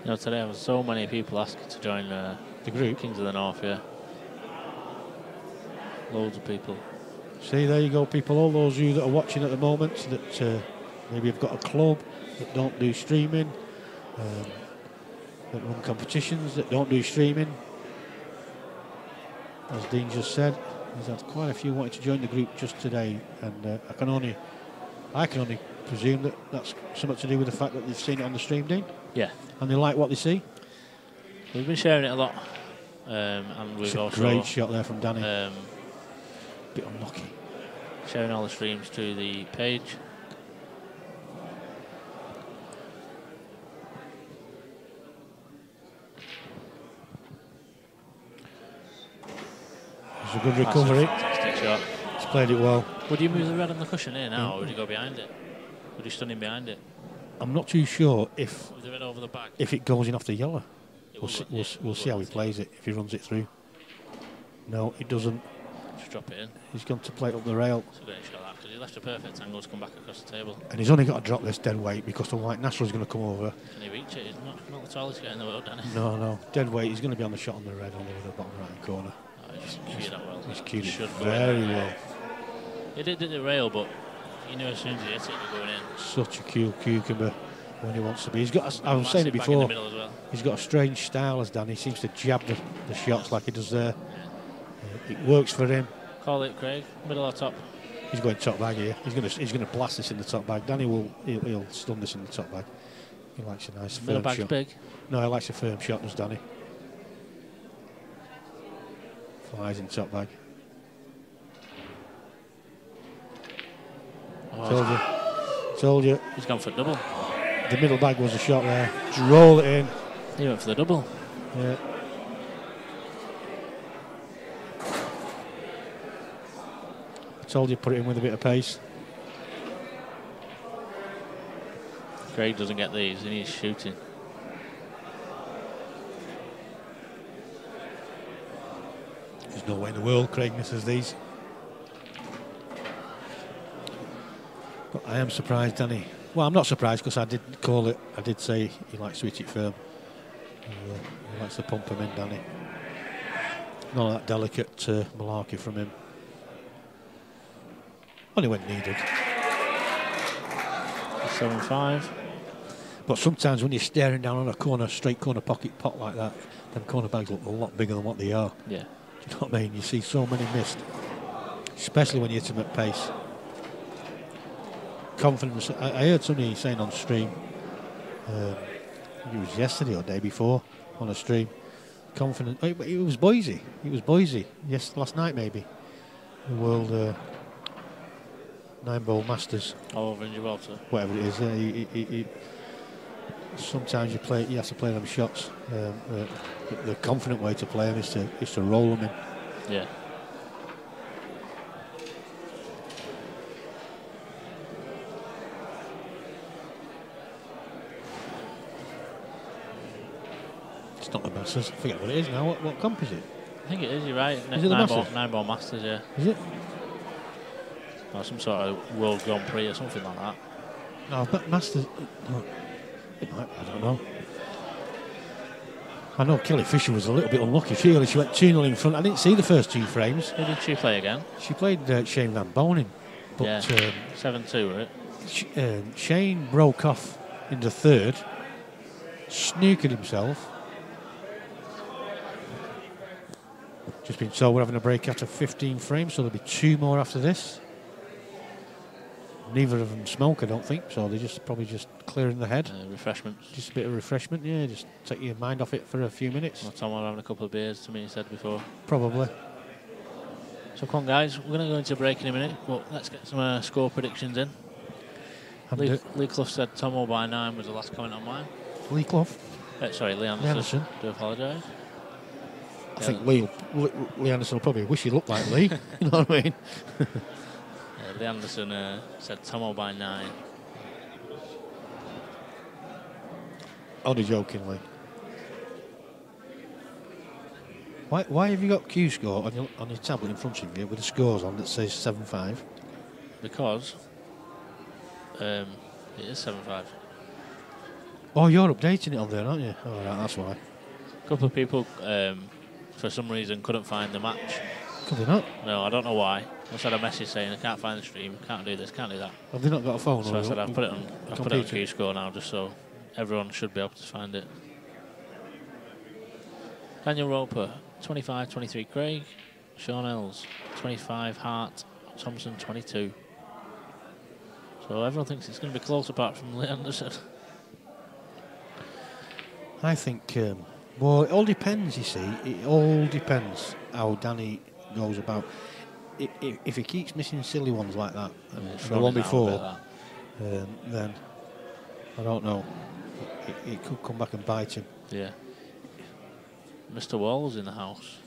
You know, today there was so many people asking to join The group. Kings of the North, yeah. Loads of people. See, there you go, people. All those of you that are watching at the moment that maybe have got a club that don't do streaming, that run competitions that don't do streaming. As Dean just said, he's had quite a few wanting to join the group just today, and I can only presume that that's something to do with the fact that they've seen it on the stream, Dean. Yeah. And they like what they see. We've been sharing it a lot, and we've It's a also great shot there from Danny. Bit unlucky. Sharing all the streams to the page. It's a good recovery. Fantastic shot. He's played it well. Would you move the red on the cushion here now, or would you go behind it? Would you stun him behind it? I'm not too sure if With the red over the back? it goes in off the yellow. It We'll will, see, we'll see how he plays it, if he runs it through. No, he doesn't. Just drop it in. He's gone to play it up the rail. It's a great shot that, because he left a perfect angle to come back across the table. And he's only got to drop this dead weight because the white national is going to come over. Can he reach it? He's not the tallest guy in the world, Danny. No. Dead weight. He's going to be on the shot on the red on the bottom right corner. Oh, he just cued that well. He's cued it Should go very in. well. He did the rail, but you knew as soon as he hit it, you're going in. Such a cool cucumber when he wants to be. He's got. I was Massive saying it bang in the before. middle as well. He's got a strange style, as Danny. He seems to jab the shots like he does there. It works for him. Call it, Craig. Middle or top? He's going top bag here. He's gonna blast this in the top bag. Danny he'll stun this in the top bag. He likes a nice Middle firm bag's shot. big. No, he likes a firm shot, does Danny. Flies in top bag. Oh, Told you. he's gone for double. The middle bag was a shot there. Just roll it in. He went for the double. Yeah. Told you, put it in with a bit of pace. Craig doesn't get these, he needs shooting. There's no way in the world Craig misses these. But I am surprised, Danny. Well, I'm not surprised because I did call it. I did say he likes to hit it firm. He likes to pump him in, Danny. Not that delicate malarkey from him. Only when needed. 7-5. But sometimes when you're staring down on a corner, straight corner pocket pot like that, then corner bags look a lot bigger than what they are. Yeah. Do you know what I mean? You see so many missed, especially when you hit them at pace. Confidence. I heard somebody saying on stream, I think it was yesterday or the day before on a stream, confident. It was Boise. It was Boise. Yes, last night maybe. The World 9-Bowl Masters. All over in Gibraltar. Whatever it is. Yeah, sometimes you have to play them shots. The confident way to play them is to roll them in. Yeah. It's not the Masters. I forget what it is now. What comp is it? I think it is, you're right. Is it the Masters? 9-ball Masters, yeah. Is it? Or some sort of World Grand Prix or something like that. No, but Masters. No, it might, I don't know. I know Kelly Fisher was a little bit unlucky. She went 2-0 in front. I didn't see the first two frames. Who did she play again? She played Shane Van Bonen. But Yeah. 7-2, right? Shane broke off in the third, snookered himself. Just been told we're having a break after 15 frames, so there'll be 2 more after this. Neither of them smoke, I don't think, so they're probably just clearing the head. Refreshments. Just a bit of refreshment, yeah, just take your mind off it for a few minutes. Well, Tom, we're having a couple of beers, to me, he said before. Probably. So come on, guys, we're going to go into a break in a minute, but let's get some score predictions in. Lee Clough said Tomo by 9 was the last comment on mine. Lee Clough? Sorry, Lee Anderson. Do apologise. I think Lee Anderson will probably wish he looked like Lee. You know what I mean? Lee Anderson said Tomo by 9. Only jokingly. Why have you got Q score on your tablet in front of you with the scores on that says 7-5? Because it is 7-5. Oh, you're updating it on there, aren't you? Oh, right, that's why. A couple of people, for some reason, couldn't find the match. Could they not? No, I don't know why. I just had a message saying I can't find the stream, can't do this, can't do that. Have they not got a phone? So I said I've put it on. I've put it on computer? Q-Score now, just so everyone should be able to find it. Daniel Roper, 25, 23 Craig. Sean Ells, 25 Hart. Thomson, 22. So everyone thinks it's going to be close apart from Lee Anderson. I think, well, it all depends, you see. It all depends how Danny goes about. If he keeps missing silly ones like that, the one before, then I don't know. It could come back and bite him. Yeah. Mr. Wall's in the house.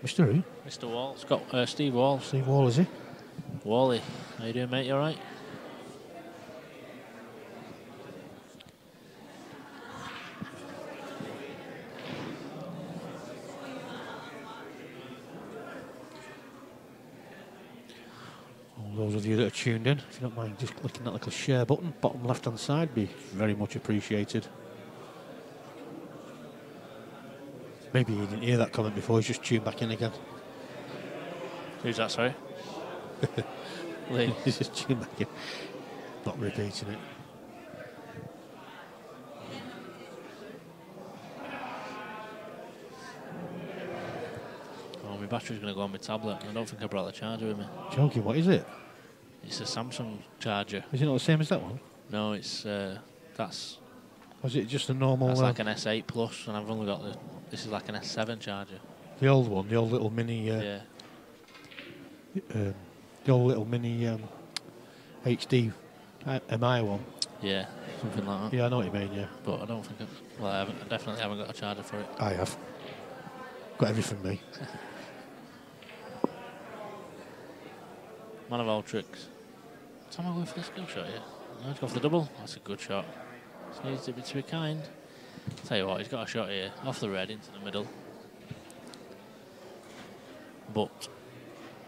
Mr. Who? Mr. Wall. Steve Wall. Steve Wall, is he? Wally. How you doing, mate? You all right? Those of you that are tuned in, if you don't mind just clicking that little share button, bottom left hand side, be very much appreciated. Maybe you didn't hear that comment before, he's just tuned back in again. Who's that, sorry? Lee. He's just tuned back in. Not repeating it. Oh, my battery's going to go on my tablet. I don't think I brought the charger with me. Joking, what is it? It's a Samsung charger. Is it not the same as that one? No, it's that's. Or is it just a normal? That's like an S8 Plus, and I've only got the. This is like an S7 charger. The old one, the old little mini. Yeah. The old little mini HD MI one. Yeah, something like that. Yeah, I know what you mean. Yeah. But I don't think. I definitely haven't got a charger for it. I have. Got everything me. Man of all tricks. Am I going for the skill shot here? No, he's got for the double. That's a good shot. Just needs to be kind. Tell you what, he's got a shot here. Off the red, into the middle. But,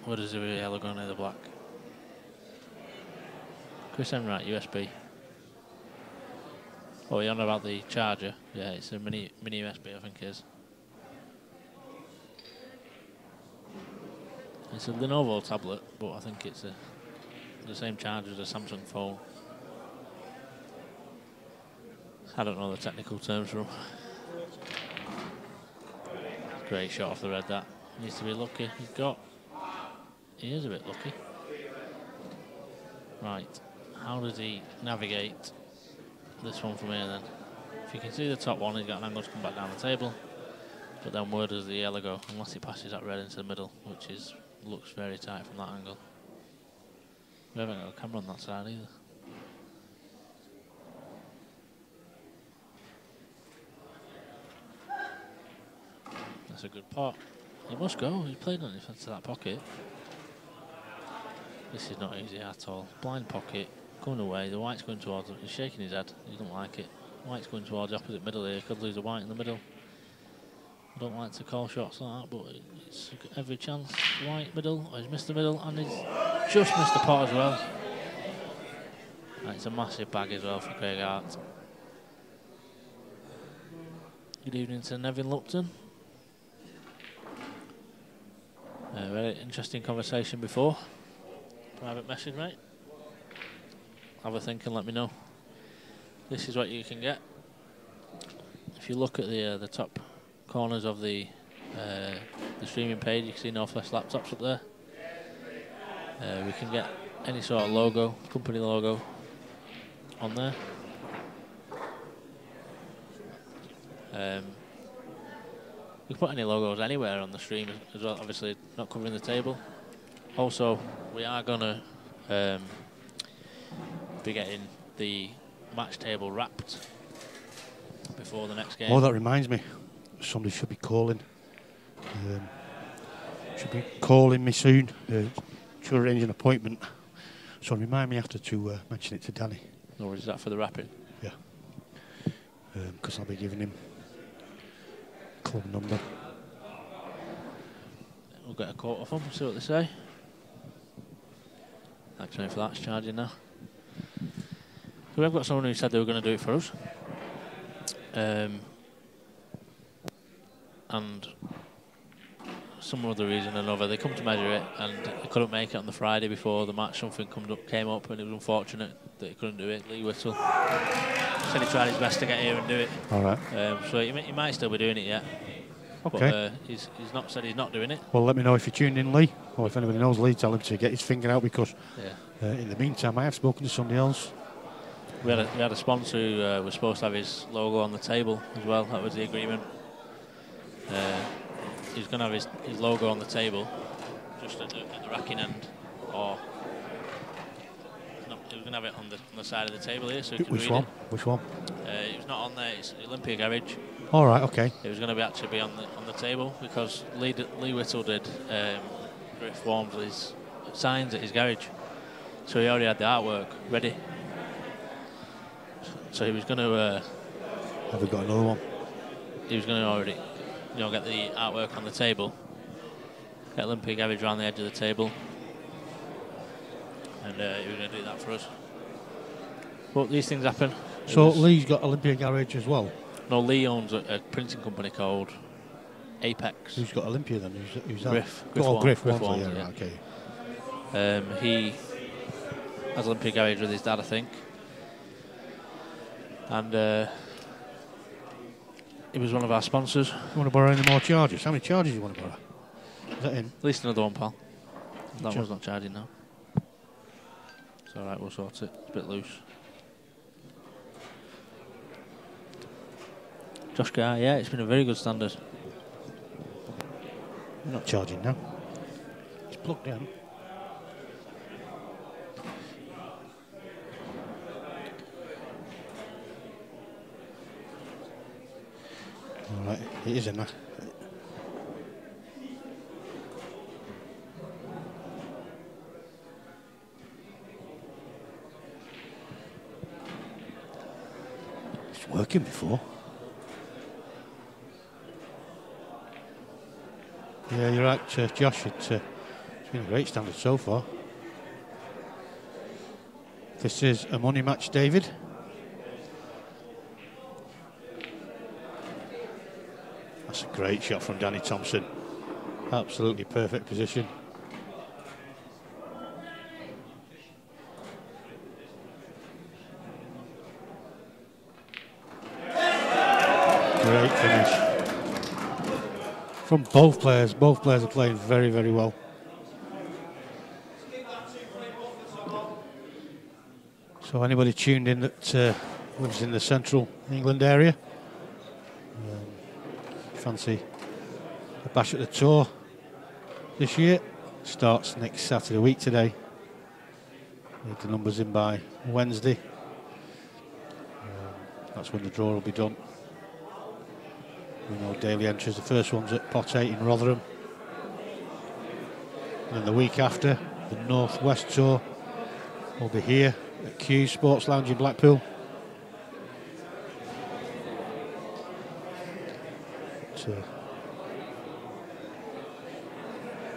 where does the yellow go near the black? Chris Enright, USB. Oh, you're on about the charger? Yeah, it's a mini USB, I think it is. It's a Lenovo tablet, but I think it's the same charger as a Samsung phone. I don't know the technical terms for them. Great shot off the red, that. Needs to be lucky. He is a bit lucky. Right, how does he navigate this one from here then? If you can see the top one, he's got an angle to come back down the table. But then where does the yellow go? Unless he passes that red into the middle, which looks very tight from that angle. We haven't got a camera on that side either. That's a good pot. He must go. He's played on it into that pocket. This is not easy at all. Blind pocket, going away. The white's going towards him. He's shaking his head. He doesn't like it. White's going towards the opposite middle here. Could lose the white in the middle. I don't like to call shots like that, but it's every chance. White middle, he's missed the middle, and he's just missed the pot as well. And it's a massive bag as well for Craig Hart. Good evening to Nevin Lupton. Very interesting conversation before. Private message, mate. Have a think and let me know. This is what you can get. If you look at the top corners of the streaming page, you can see Northwest Laptops up there. We can get any sort of logo, company logo on there. We can put any logos anywhere on the stream as well, obviously not covering the table. Also, we are going to be getting the match table wrapped before the next game. Oh, that reminds me. Somebody should be calling. Should be calling me soon. Should arrange an appointment. So remind me after to mention it to Danny. Or is that for the wrapping? Yeah. Because I'll be giving him club number. We'll get a quote off them, see what they say. Actually, for that's charging now. So we've got someone who said they were going to do it for us. and some other reason or another, they come to measure it, and they couldn't make it on the Friday before the match. Something came up, and it was unfortunate that he couldn't do it. Lee Whittle said he tried his best to get here and do it. All right. So he might still be doing it yet. Okay. But he's not said he's not doing it. Well, let me know if you tuned in, Lee, or if anybody knows Lee, tell him to get his finger out, because in the meantime, I have spoken to somebody else. We had a sponsor who was supposed to have his logo on the table as well. That was the agreement. He's going to have his logo on the table, just at the racking end, or no, he was going to have it on the side of the table here, so he could Which read one? it. Which one? It was not on there. It's Olympia Garage. All right. Okay. It was going to actually be on the table, because Lee Whittle did Griff Walmsley's signs at his garage, so he already had the artwork ready. So he was going to. Have we got another one? He was going to already, get the artwork on the table. Get Olympia Garage around the edge of the table, and he was going to do that for us. But these things happen. So Lee's got Olympia Garage as well. No, Lee owns a printing company called Apex. Who's got Olympia then? Who's that? Griff. Griff Walmsley, yeah, yeah. Okay. He has Olympia Garage with his dad, I think. And he was one of our sponsors. You want to borrow any more charges? How many charges do you want to borrow? Is that in? At least another one, pal. That one's not charging now. It's alright, we'll sort it. It's a bit loose. Josh Carr, yeah, it's been a very good standard. You're not charging now. It's plugged in. All right, it is in there. It's working before. Yeah, you're right, Josh. It's been a great standard so far. This is a money match, David. That's a great shot from Danny Thomson. Absolutely perfect position. Great finish from both players. Both players are playing very, very well. So anybody tuned in that lives in the central England area, fancy a bash at the Tour this year, starts next Saturday week today. Need the numbers in by Wednesday. That's when the draw will be done. We know daily entries, the first one's at Pot 8 in Rotherham. And then the week after, the North West Tour will be here at Q Sports Lounge in Blackpool.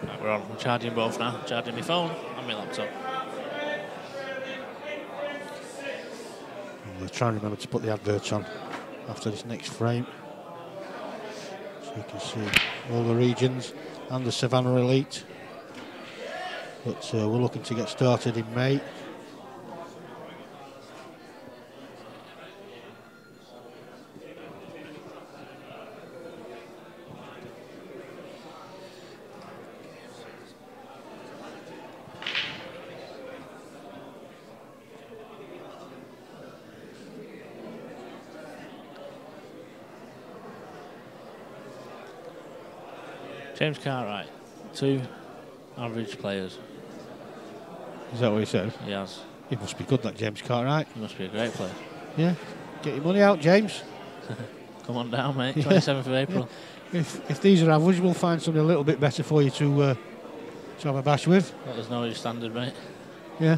Right, we're on. I'm charging both now. Charging my phone and my laptop. We'll try and remember to put the adverts on after this next frame, so you can see all the regions and the Savannah Elite. But we're looking to get started in May. James Cartwright, 2 average players. Is that what he said? He has. He must be good, that James Cartwright. He must be a great player. Yeah. Get your money out, James. Come on down, mate. 27th of April. Yeah. If these are average, we'll find something a little bit better for you to have a bash with. Let us know your standard, mate. Yeah.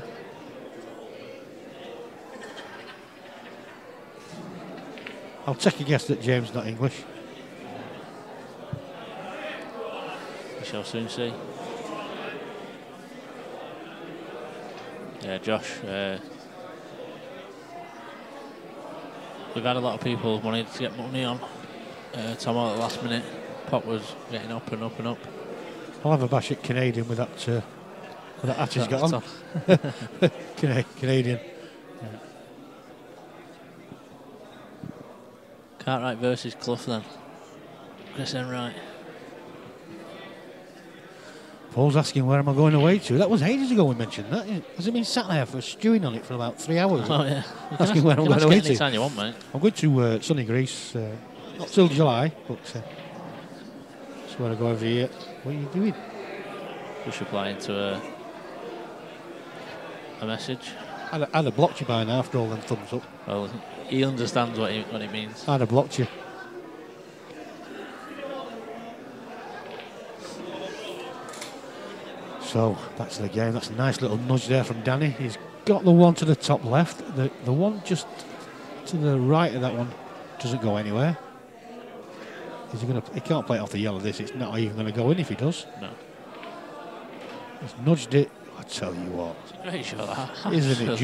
I'll take a guess that James not English. We shall soon see. Yeah, Josh. we've had a lot of people wanting to get money on Tomo at the last minute. Pop was getting up and up and up. I'll have a bash at Canadian with that hat he's got on. Canadian. Yeah. Cartwright versus Clough then. Chris Enright. Paul's asking where am I going away to. That was ages ago we mentioned that. Has it been sat there for stewing on it for about 3 hours? Oh yeah. Asking where I'm going away to. Anytime you want, mate. I'm going to sunny Greece, not till July, but that's where I go every year. What are you doing? Just replying to a message. I'd have blocked you by now after all them thumbs up. Well, he understands what it means. I'd have blocked you. So, back to the game. That's a nice little nudge there from Danny. He's got the one to the top left. The one just to the right of that one doesn't go anywhere. He can't play it off the yellow this. It's not even going to go in if he does. No. He's nudged it. I tell you what. It's a great shot, that. Isn't it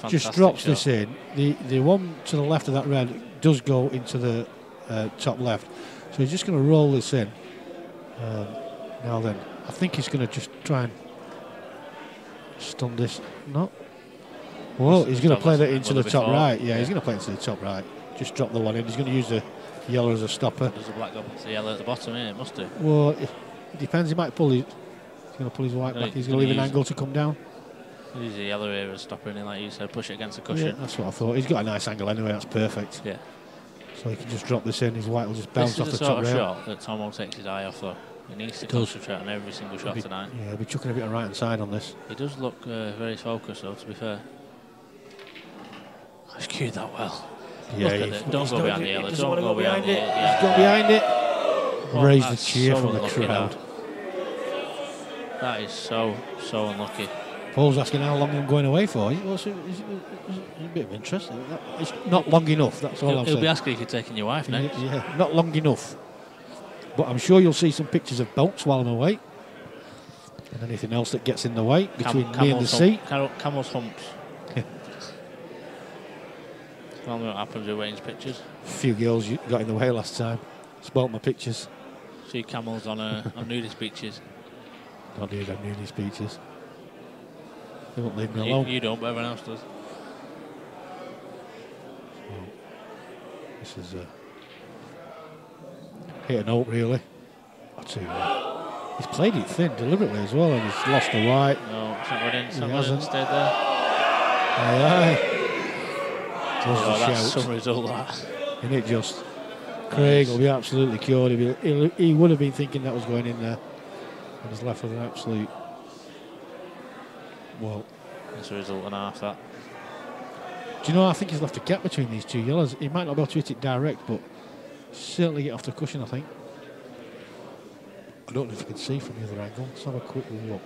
just drops shot. this in. The one to the left of that red does go into the top left. So he's just going to roll this in. Now then, I think he's going to just try and stun this. No. Well, he's going to play that into the top right. Yeah, he's going to play it into the top right. Just drop the one in. He's going to use the yellow as a stopper. Does the black go to the yellow at the bottom here? It must do. Well, it depends. He might pull his. He's going to pull his white back. He's going to leave an angle to come down. Use the yellow here as a stopper, and like you said, push it against the cushion. Yeah, that's what I thought. He's got a nice angle anyway. That's perfect. Yeah. So he can just drop this in. His white will just bounce off the top rail. This is the sort of shot that Tomo takes his eye off, though. He needs to concentrate on every single shot tonight. Yeah, he'll be chucking a bit of right hand side on this. He does look very focused, though, to be fair. He's cued that well. Yeah, look at it. Don't go behind the yellow. Don't go behind it. He's gone behind it. Raise the cheer from the crowd. That is so unlucky. Paul's asking how long I'm going away for. It's a bit of interest. It's not long enough, that's all I'm saying. He'll be asking if you're taking your wife next. Yeah, not long enough. But I'm sure you'll see some pictures of boats while I'm away. And anything else that gets in the way between me and the sea. Camel's humps. Well, what happens with Wayne's pictures. A few girls got in the way last time. Spoilt my pictures. See camels on nudist beaches. I do have nudist beaches. They won't leave me alone. You don't, but everyone else does. This is hit a note, really. I'll tell you what. He's played it thin deliberately as well, and he's lost the white. No, it's not running. It's not running. Hasn't. Stayed there. Aye. That's some result, that. Isn't it just? Craig will be absolutely cured. He would have been thinking that was going in there. And he's left with an absolute... Well... That's a result and a half, that. Do you know, I think he's left a gap between these two yellows. He might not be able to hit it direct, but certainly get off the cushion, I think. I don't know if you can see from the other angle. Let's have a quick look.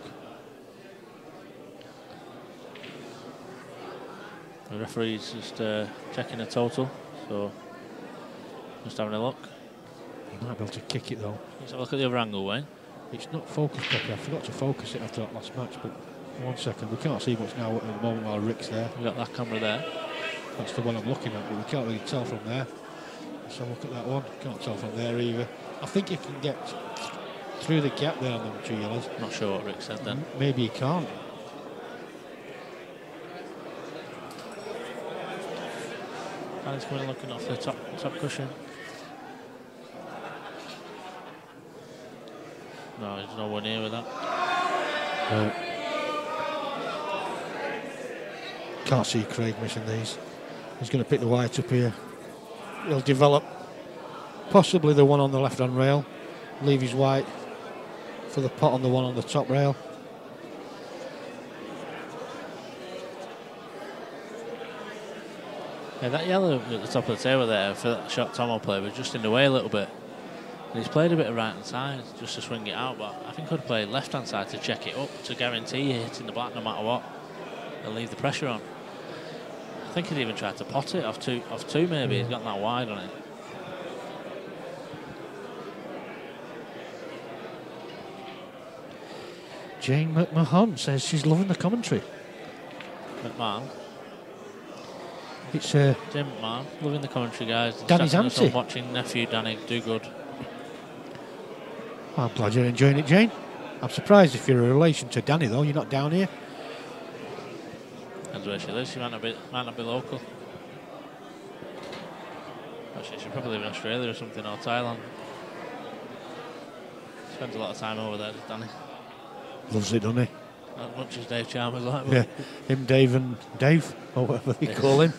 The referee's just checking the total, so just having a look. He might be able to kick it though. Let's have a look at the other angle, Wayne. It's not focused properly. I forgot to focus it after that last match, but 1 second. We can't see much now at the moment while Rick's there. We've got that camera there. That's the one I'm looking at, but we can't really tell from there. Let's have a look at that one. Can't tell from there either. I think you can get through the gap there on them two yellows. Not sure what Rick said then. Maybe you can't. And it's going looking off the top cushion. No, there's no one here with that. No. Can't see Craig missing these. He's going to pick the white up here. He'll develop possibly the one on the left-hand rail. Leave his white for the pot on the one on the top rail. Yeah, that yellow at the top of the table there for that shot Tomo played was just in the way a little bit. And he's played a bit of right-hand side just to swing it out, but I think I'd play left-hand side to check it up to guarantee hitting the black no matter what and leave the pressure on. I think he'd even tried to pot it off two maybe. He's got that wide on it. Jane McMahon says she's loving the commentary. McMahon. It's Jim, man, loving the commentary, guys. Danny's Distracting us auntie. on watching nephew Danny do good. I'm glad you're enjoying it, Jane. I'm surprised if you're a relation to Danny, though. You're not down here. Depends where she lives. She might not be local. Actually, she probably live in Australia or something, or Thailand. Spends a lot of time over there, does Danny. Loves it, doesn't he? Not much as Dave Chalmers like. Yeah, him, Dave, and Dave, or whatever you call him.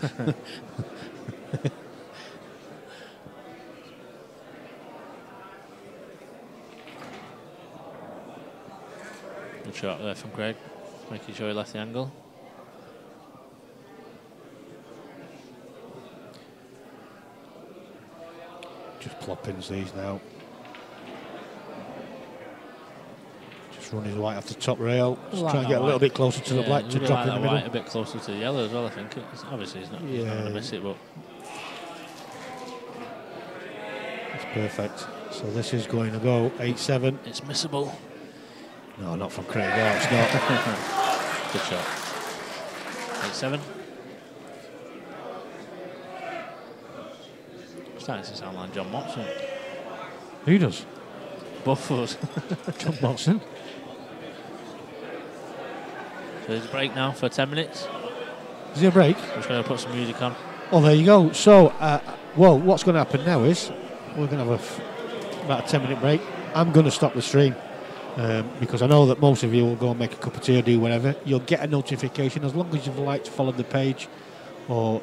Good shot there from Craig, making sure he left the angle. Just ploppings these now. Just run his white off the top rail. Just try and get a little bit closer to the black to drop in the middle. White a bit closer to the yellow as well, I think. Obviously, he's not going to miss it, but it's perfect. So this is going to go 8-7. it's missable. No, not from Craig. No, it's not. Good shot. 8-7. Starting to sound like John Motson. Who does? Both of us. John Motson. So there's a break now for 10 minutes. Is there a break? I'm just going to put some music on. Oh, there you go. So, well, what's going to happen now is we're going to have about a 10-minute break. I'm going to stop the stream because I know that most of you will go and make a cup of tea or do whatever. You'll get a notification as long as you've liked to follow the page or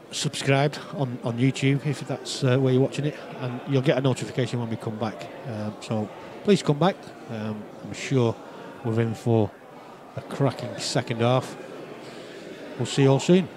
subscribed on YouTube if that's where you're watching it, and you'll get a notification when we come back. So please come back. I'm sure we're in for a cracking second half. We'll see you all soon.